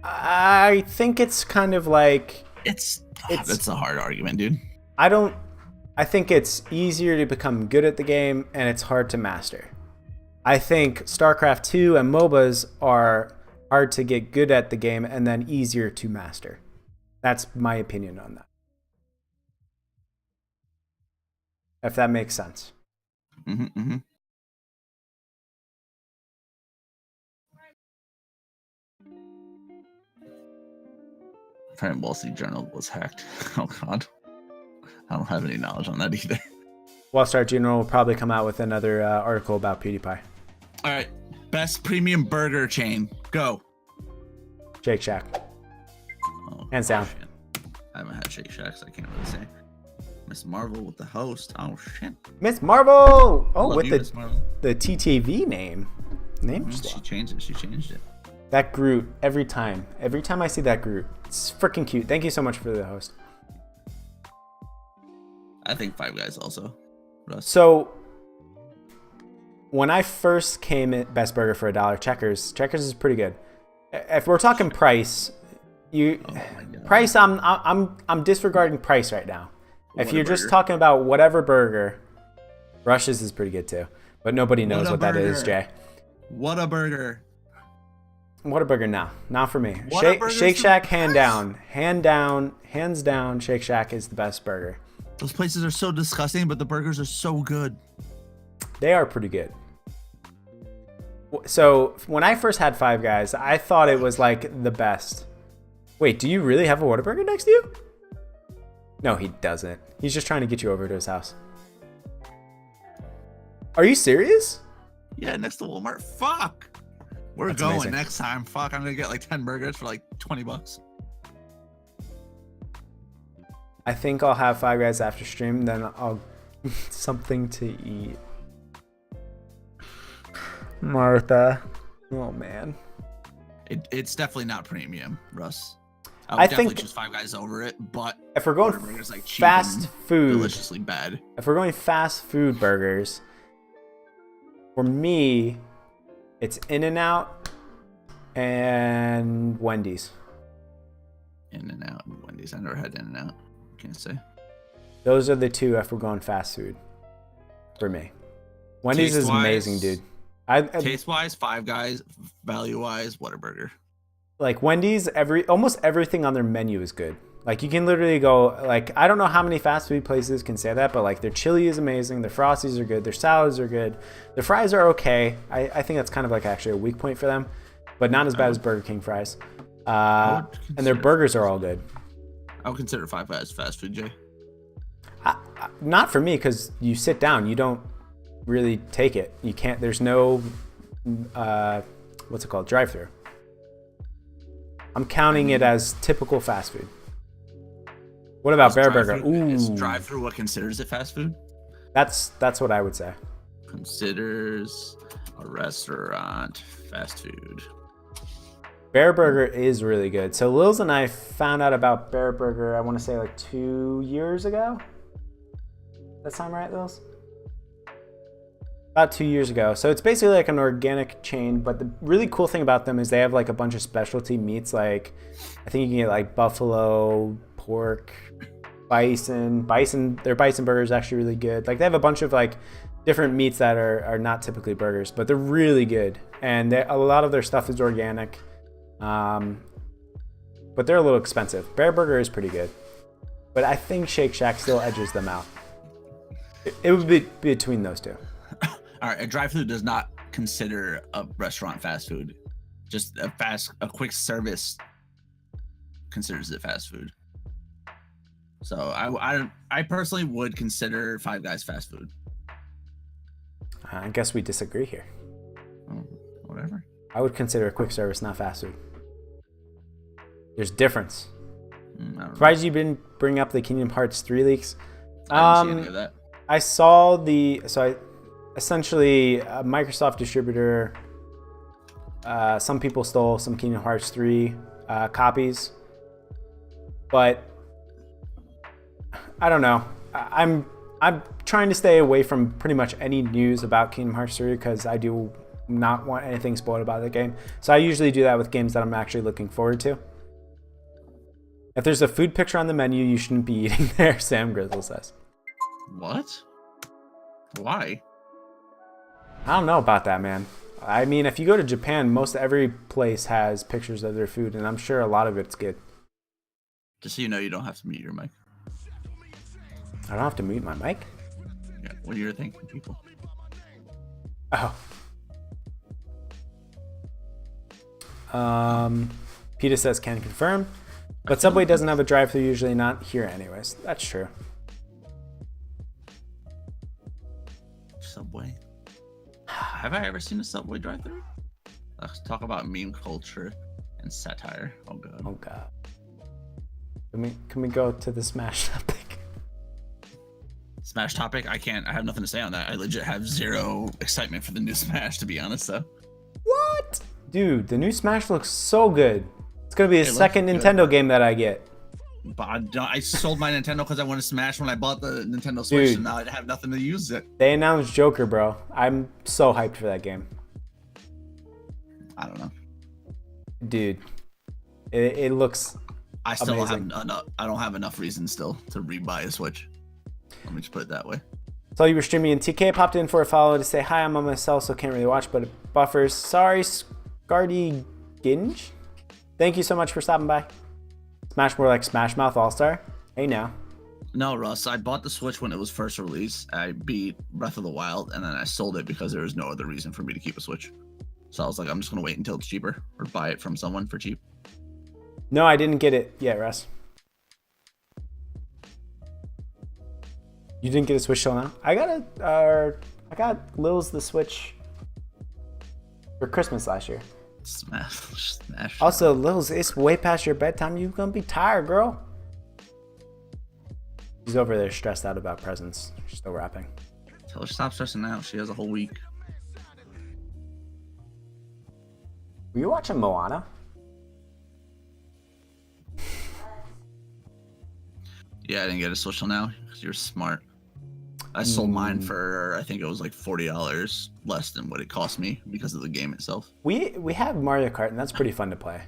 I think it's kind of like It's a hard argument, dude. I think it's easier to become good at the game and it's hard to master. I think StarCraft 2 and MOBAs are hard to get good at the game and then easier to master. That's my opinion on that. If that makes sense. Mm-hmm. Wall Street Journal was hacked. Oh god. I don't have any knowledge on that either. Wall Street Journal will probably come out with another article about PewDiePie. All right, best premium burger chain. Go. Shake Shack. Oh, Hands down. shit. I haven't had Shake Shack, so I can't really say. Miss Marvel with the host. Oh shit. Miss Marvel. Oh, Love with you, Miss Marvel. the TTV name. She changed it. She changed it. That Groot every time. Every time I see that Groot, it's freaking cute. Thank you so much for the host. I think Five Guys also. Russ. So when I first came at Best Burger for $1, Checkers is pretty good. If we're talking price, price, I'm disregarding price right now. If you're just talking about whatever burger, Rush's is pretty good too. But nobody knows what that is, Jay. What a burger. What a burger now. Not for me. Whataburger's Shake Shack, the hands down, Shake Shack is the best burger. Those places are so disgusting, but the burgers are so good. They are pretty good. So when I first had Five Guys, I thought it was like the best. Wait, do you really have a Whataburger next to you? No, he doesn't. He's just trying to get you over to his house. Are you serious? Yeah, next to Walmart. Fuck. We're That's going amazing. next time. Fuck, I'm gonna get like 10 burgers for like $20. I think I'll have Five Guys after stream, then I'll something to eat. Martha. Oh man. It's definitely not premium, Russ. I I would definitely think choose Five Guys over it, but if we're going Whataburger's, like, cheap fast and food, deliciously bad. if we're going fast food burgers, for me, it's In-N-Out and Wendy's. In-N-Out and Wendy's. I never had In-N-Out. Can't say. Those are the two if we're going fast food for me. Wendy's is Taste-wise- amazing, dude. Taste-wise, Five Guys. Value-wise, Whataburger. Like Wendy's, almost everything on their menu is good. Like you can literally go, like, I don't know how many fast food places can say that, but like their chili is amazing, their Frosties are good, their salads are good, their fries are okay. I think that's kind of like actually a weak point for them, but not as bad as Burger King fries. And their burgers are all good. I would consider Five Guys fast food, Jay. Not for me, because you sit down, you don't really take it. You can't, there's no, what's it called, drive-through. I'm counting it as typical fast food. What about Bear Burger? Is Ooh, drive-through what considers it fast food? that's what I would say. Considers a restaurant fast food. Bear Burger is really good. So Lils and I found out about Bear Burger, I want to say like 2 years ago. That sound right, Lils? About 2 years ago. So it's basically like an organic chain, but the really cool thing about them is they have like a bunch of specialty meats. Like I think you can get like buffalo, pork, bison. Their bison burger is actually really good. Like they have a bunch of like different meats that are not typically burgers, but they're really good. And a lot of their stuff is organic. But they're a little expensive. Bear Burger is pretty good, but I think Shake Shack still edges them out. It would be between those two. All right, a drive-through does not consider a restaurant fast food. Just a quick service considers it fast food. So I personally would consider Five Guys fast food. I guess we disagree here. Whatever. I would consider a quick service not fast food. There's difference. Surprised you didn't bring up the Kingdom Hearts 3 leaks. I didn't see any of that. I saw essentially a Microsoft distributor. Some people stole some Kingdom Hearts 3 copies, but I don't know. I'm trying to stay away from pretty much any news about Kingdom Hearts 3 because I do not want anything spoiled about the game. So I usually do that with games that I'm actually looking forward to. If there's a food picture on the menu, you shouldn't be eating there, Sam Grizzle says. What? Why? I don't know about that, man. I mean, if you go to Japan, most every place has pictures of their food, and I'm sure a lot of it's good. Just so you know, you don't have to mute your mic. I don't have to mute my mic? Yeah, what you're thinking, people. Oh. PETA says can confirm. But Subway doesn't have a drive-thru, usually not here anyways. That's true. Subway. Have I ever seen a Subway drive-thru? Let's talk about meme culture and satire. Oh god. Oh god. Can we go to the Smash topic? Smash topic? I can't. I have nothing to say on that. I legit have zero excitement for the new Smash, to be honest, though. What? Dude, the new Smash looks so good. It's gonna be the It second looks Nintendo good. game that I get. But I sold my Nintendo because I wanted Smash when I bought the Nintendo Switch, Dude. and now I have nothing to use it. They announced Joker, bro. I'm so hyped for that game. I don't know. Dude, it looks I still amazing. have enough. I don't have enough reason still to rebuy a Switch. Let me just put it that way. Saw you were streaming and TK popped in for a follow to say hi. I'm on my cell, so can't really watch, but it buffers. Sorry, Scardy Ginge. Thank you so much for stopping by. Smash more like Smash Mouth All-Star. Hey now. No, Russ, I bought the Switch when it was first released. I beat Breath of the Wild, and then I sold it because there was no other reason for me to keep a Switch. So I was like, I'm just going to wait until it's cheaper or buy it from someone for cheap. No, I didn't get it yet, Russ. You didn't get a Switch till now? I got Lil's the Switch for Christmas last year. Smash. Also, Lil's, it's way past your bedtime. You're gonna be tired, girl. She's over there stressed out about presents. She's still rapping. Tell her to stop stressing out. She has a whole week. Were you watching Moana? Yeah, I didn't get a Switch till now because you're smart. I sold mine for, I think it was like $40 less than what it cost me because of the game itself. We have Mario Kart, and that's pretty fun to play.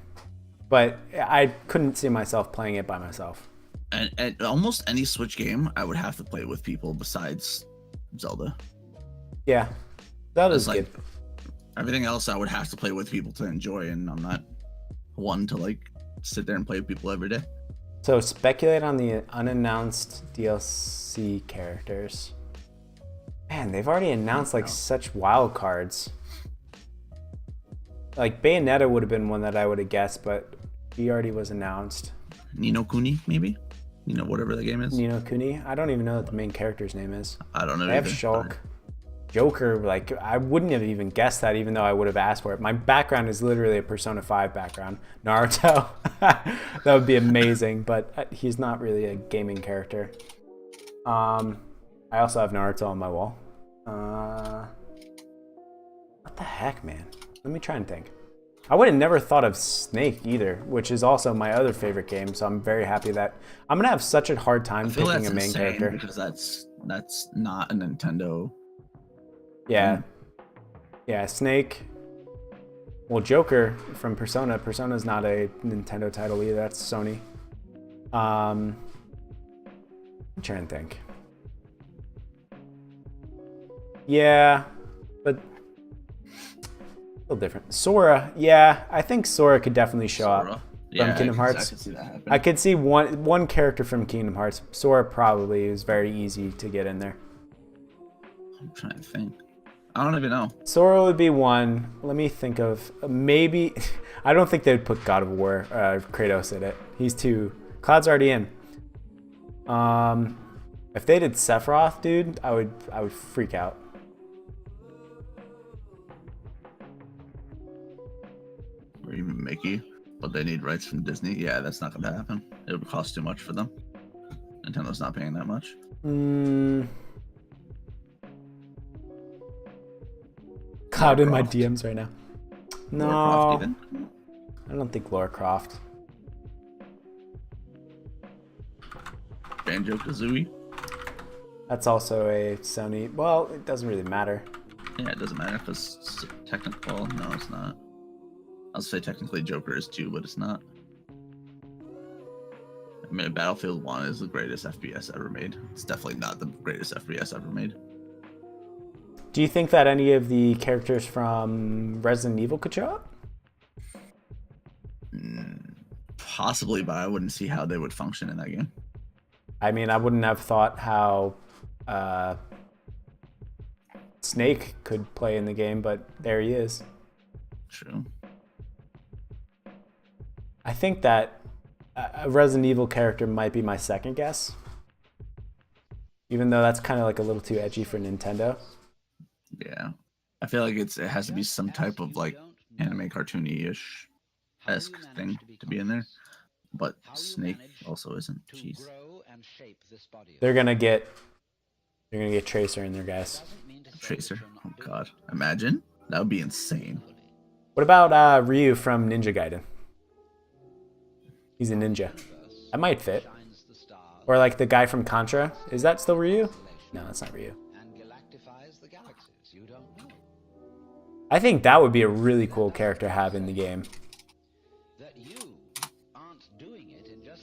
But I couldn't see myself playing it by myself. And almost any Switch game, I would have to play with people besides Zelda. Yeah, that is It's like good. everything else, I would have to play with people to enjoy, and I'm not one to like sit there and play with people every day. So speculate on the unannounced DLC characters. Man, they've already announced like such wild cards. Like Bayonetta would have been one that I would have guessed, but he already was announced. Ni no Kuni, maybe? You know, whatever the game is. Ni no Kuni? I don't even know what the main character's name is. I don't know. They have either. Shulk. Joker, like, I wouldn't have even guessed that even though I would have asked for it. My background is literally a Persona 5 background. Naruto. That would be amazing, but he's not really a gaming character. I also have Naruto on my wall. What the heck, man? Let me try and think. I would have never thought of Snake either, which is also my other favorite game, so I'm very happy that I'm going to have such a hard time I feel picking that's a main insane character. because that's not a Nintendo. Yeah. Yeah, Snake. Well, Joker from Persona. Persona's not a Nintendo title either. That's Sony. I'm trying to think. Yeah, but a little different. Sora. Yeah, I think Sora could definitely show up from Kingdom Hearts. I could see that happen. I could see one character from Kingdom Hearts. Sora probably is very easy to get in there. I'm trying to think. I don't even know. Sora would be one. Let me think of maybe. I don't think they'd put God of War, Kratos in it. He's too. Cloud's already in. If they did Sephiroth, dude, I would freak out. Or even Mickey, but they need rights from Disney. Yeah, that's not gonna happen. It would cost too much for them. Nintendo's not paying that much. Cloud in my Croft. DMs right now. No, Lara Croft even? I don't think Lara Croft. Banjo-Kazooie? That's also a Sony. Well, it doesn't really matter. Yeah, it doesn't matter because technical. No, it's not. I'll say technically Joker is too, but it's not. I mean, Battlefield 1 is the greatest FPS ever made. It's definitely not the greatest FPS ever made. Do you think that any of the characters from Resident Evil could show up? Possibly, but I wouldn't see how they would function in that game. I mean, I wouldn't have thought how Snake could play in the game, but there he is. True. I think that a Resident Evil character might be my second guess. Even though that's kind of like a little too edgy for Nintendo. Yeah. I feel like it has to be some type of like anime cartoony-ish esque thing to be in there. But Snake also isn't. Jeez. They're gonna get Tracer in there, guys. Tracer. Oh god. Imagine. That would be insane. What about Ryu from Ninja Gaiden? He's a ninja. That might fit. Or like the guy from Contra. Is that still Ryu? No, that's not Ryu. I think that would be a really cool character to have in the game.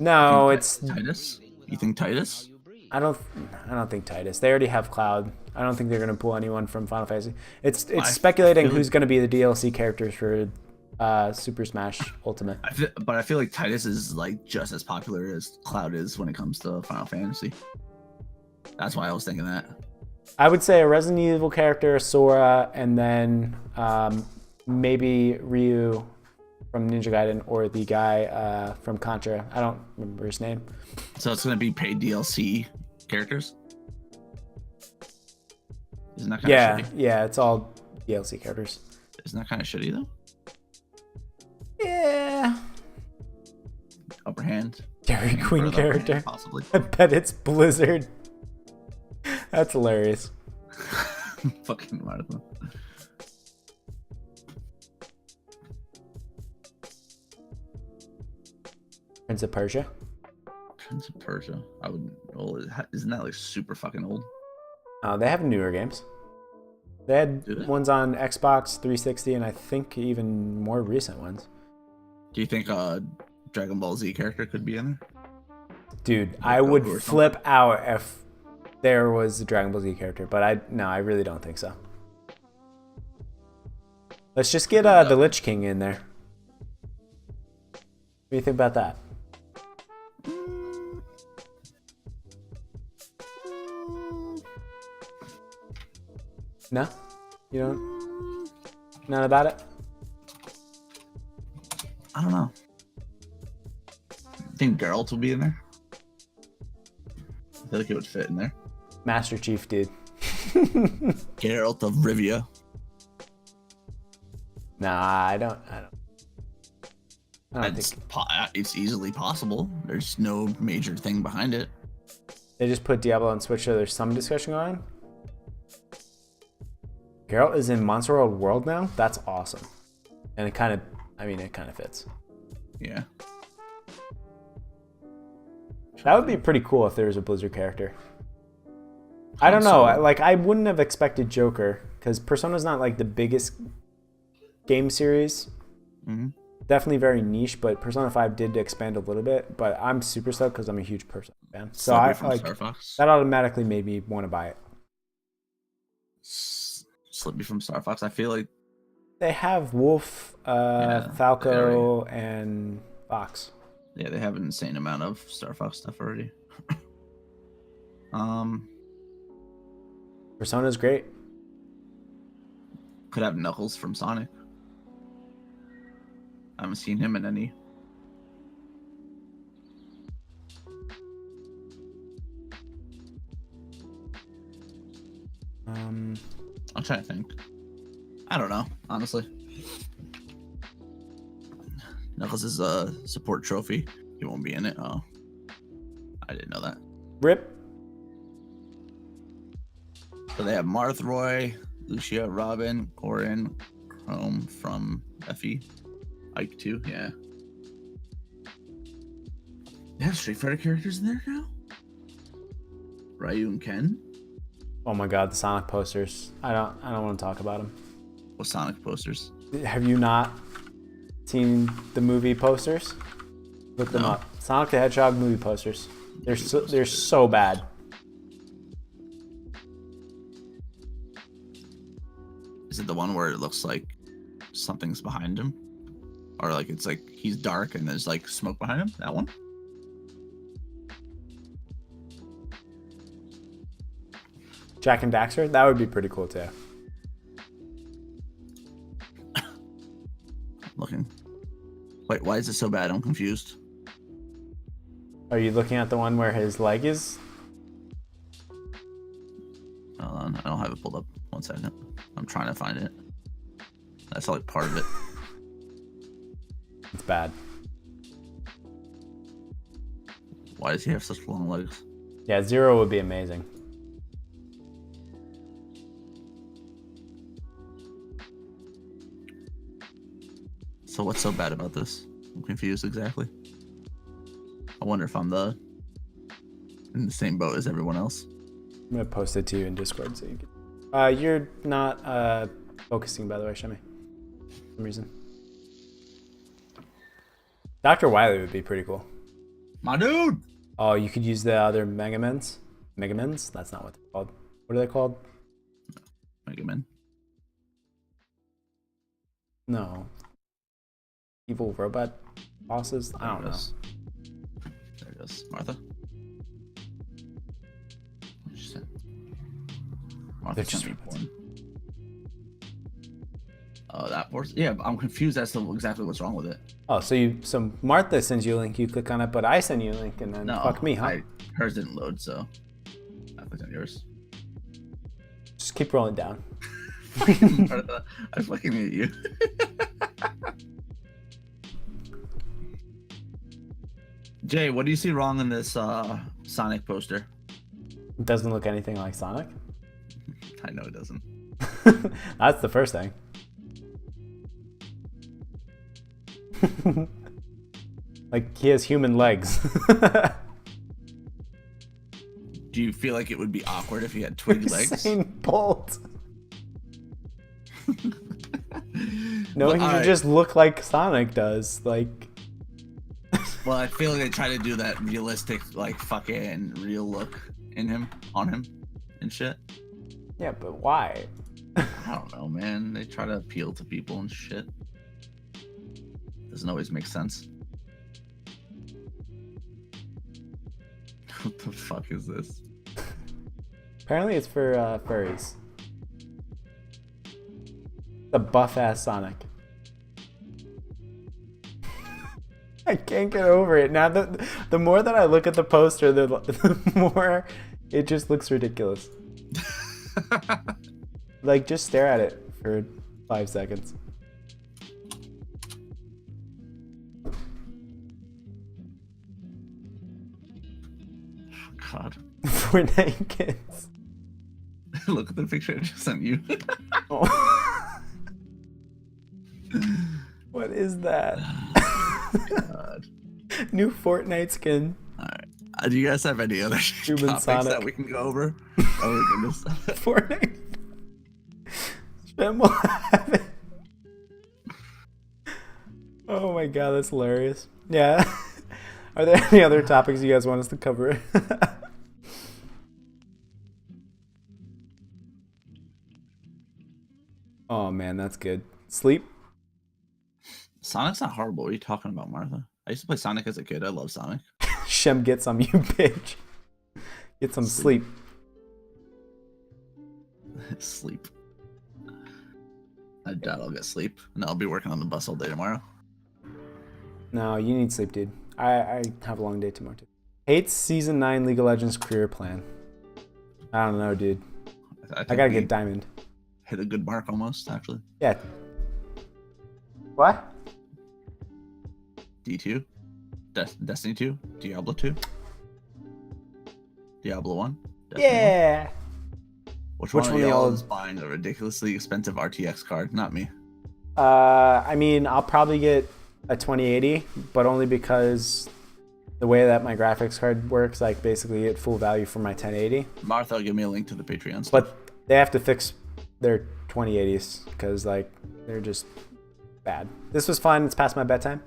No, it's Titus? You think Titus? I don't think Titus. They already have Cloud. I don't think they're gonna pull anyone from Final Fantasy. It's speculating who's gonna be the DLC characters for Super Smash Ultimate. But I feel like Titus is like just as popular as Cloud is when it comes to Final Fantasy. That's why I was thinking that. I would say a Resident Evil character, Sora, and then maybe Ryu from Ninja Gaiden or the guy from Contra. I don't remember his name. So it's gonna be paid DLC characters? Isn't that kind of shitty? Yeah, it's all DLC characters. Isn't that kind of shitty though? Yeah. Upper hand. Dairy Queen character. Possibly. I bet it's Blizzard. That's hilarious. Fucking Martha. Prince of Persia. Prince of Persia. I would. Well, isn't that like super fucking old? They have newer games. They had ones on Xbox 360 and I think even more recent ones. Do you think a Dragon Ball Z character could be in there? Dude, I would flip out if there was a Dragon Ball Z character, but I really don't think so. Let's just get the Lich King in there. What do you think about that? No? You don't? None about it? I don't know. I think Geralt will be in there. I feel like it would fit in there. Master Chief, dude. Geralt of Rivia. Nah, I don't think It's easily possible. There's no major thing behind it. they just put Diablo on Switch, so there's some discussion going on. Geralt is in Monster World now? That's awesome. And it kind of fits. Yeah. That would be pretty cool if there was a Blizzard character. I don't know. Like, I wouldn't have expected Joker, because Persona's not like the biggest game series. Mm-hmm. Definitely very niche, but Persona 5 did expand a little bit. But I'm super stoked because I'm a huge Persona fan. So I like that automatically made me want to buy it. Slippy from Star Fox. I feel like they have Wolf, Falco, and Fox. Yeah, they have an insane amount of Star Fox stuff already. Persona's great. Could have Knuckles from Sonic. I haven't seen him in any. I'm trying to think. I don't know, honestly. Knuckles is a support trophy. He won't be in it. Oh, I didn't know that. Rip. So they have Marth, Roy, Lucia, Robin, Corin, Chrome from Effie, Ike too. Yeah. They have Street Fighter characters in there now. Ryu and Ken. Oh my God, the Sonic posters. I don't want to talk about them. What Sonic posters? Have you not seen the movie posters? Look them up. Sonic the Hedgehog movie posters. They're so bad. Is it the one where it looks like something's behind him, or like it's like he's dark and there's like smoke behind him? That one. Jack and Daxter? That would be pretty cool too. Looking. Wait, why is it so bad? I'm confused. Are you looking at the one where his leg is? Hold on, I don't have it pulled up. 1 second. I'm trying to find it. That's like part of it. It's bad. Why does he have such long legs? Yeah, Zero would be amazing. So what's so bad about this? I'm confused exactly. I wonder if I'm in the same boat as everyone else. I'm gonna post it to you in Discord so you can. You're not focusing, by the way, Shemi. For some reason. Dr. Wily would be pretty cool. My dude! Oh, you could use the other Megamens? Megamens? That's not what they're called. What are they called? Mega Man. No. Evil robot bosses? I don't know. There it goes. Martha? What did you say? Martha They're just born. Oh, that force? Yeah, I'm confused as to exactly what's wrong with it. Oh, so Martha sends you a link, you click on it, but I send you a link and then fuck me, huh? Hers didn't load, so I clicked on yours. Just keep rolling down. Martha, I fucking hate you. Jay, what do you see wrong in this Sonic poster? It doesn't look anything like Sonic. I know it doesn't. That's the first thing. Like, he has human legs. Do you feel like it would be awkward if he had twig legs? Usain Bolt. No, he should just look like Sonic does. Like. Well, I feel like they try to do that realistic, like, fucking real look on him, and shit. Yeah, but why? I don't know, man. They try to appeal to people and shit. Doesn't always make sense. What the fuck is this? Apparently it's for furries. The buff-ass Sonic. I can't get over it. Now, the more that I look at the poster, the more it just looks ridiculous. Like, just stare at it for 5 seconds. God. Fortnite kids. Look at the picture I just sent you. Oh. What is that? God. New Fortnite skin. Alright. Do you guys have any other Human topics Sonic that we can go over? Oh my goodness. Fortnite. Shem will have it. Oh my god, that's hilarious. Yeah. Are there any other topics you guys want us to cover? Oh man, that's good. Sleep? Sonic's not horrible. What are you talking about, Martha? I used to play Sonic as a kid. I love Sonic. Shem, get some, you bitch. Get some sleep. Sleep. I doubt I'll get sleep, and I'll be working on the bus all day tomorrow. No, you need sleep, dude. I have a long day tomorrow too. Hates Season 9 League of Legends career plan. I don't know, dude. I gotta get diamond. Hit a good mark almost, actually. Yeah. What? D2, Destiny 2, Diablo 2, Diablo 1. Destiny 1. Yeah. Which one of y'all is buying a ridiculously expensive RTX card? Not me. I mean, I'll probably get a 2080, but only because the way that my graphics card works, like basically at full value for my 1080. Martha, give me a link to the Patreon stuff. But they have to fix their 2080s because like they're just bad. This was fun. It's past my bedtime.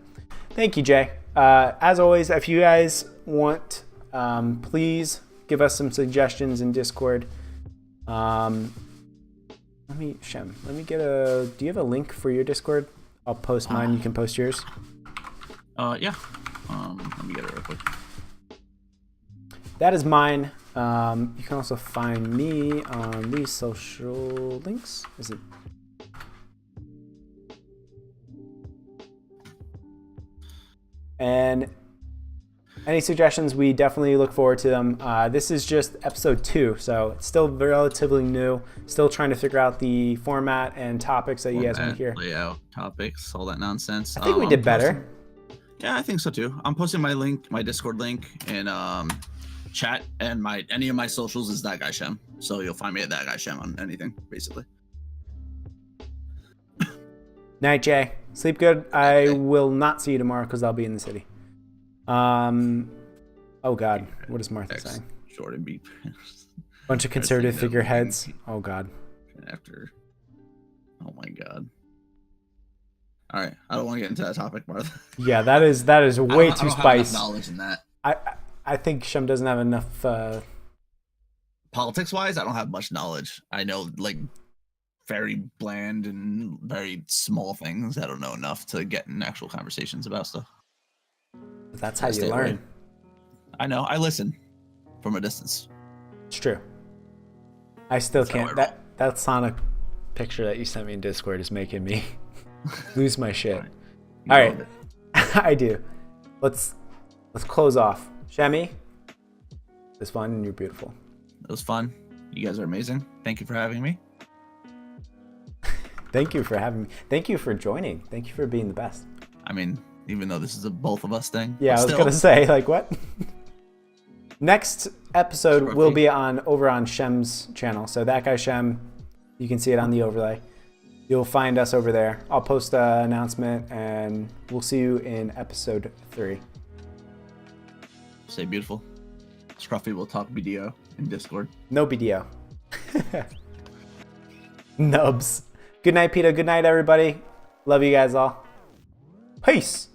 Thank you, Jay. As always, if you guys want, please give us some suggestions in Discord. Shem, let me get do you have a link for your Discord? I'll post mine. You can post yours. Yeah. Let me get it real quick. That is mine. You can also find me on these social links. Is it? And any suggestions, we definitely look forward to them. This is just episode 2, so it's still relatively new. Still trying to figure out the format and topics that you guys want to hear. Layout, topics, all that nonsense. I think we did better. Yeah, I think so too. I'm posting my link, my Discord link in chat, and any of my socials is that guy Shem. So you'll find me at that guy Shem on anything, basically. Night, Jay. Sleep good. I will not see you tomorrow because I'll be in the city. Oh God, what is Martha saying? Short and beep. Bunch of conservative figureheads. Oh God. After. Oh my God. All right, I don't want to get into that topic, Martha. Yeah, that is way too spicy. I don't have enough knowledge in that. I think Shem doesn't have enough. Politics-wise, I don't have much knowledge. I know like very bland and very small things. I don't know enough to get in actual conversations about stuff. That's how you learn. I know. I listen from a distance. It's true. I still can't. That Sonic picture that you sent me in Discord is making me lose my shit. All right. I do. Let's close off. Shemmy, it was fun and you're beautiful. It was fun. You guys are amazing. Thank you for having me. Thank you for having me. Thank you for joining. Thank you for being the best. I mean, even though this is a both of us thing. Yeah, I was gonna say, like, what? Next episode will be over on Shem's channel. So that guy Shem, you can see it on the overlay. You'll find us over there. I'll post an announcement, and we'll see you in episode 3. Say beautiful. Scruffy will talk BDO in Discord. No BDO. Nubs. Good night, Peter. Good night, everybody. Love you guys all. Peace.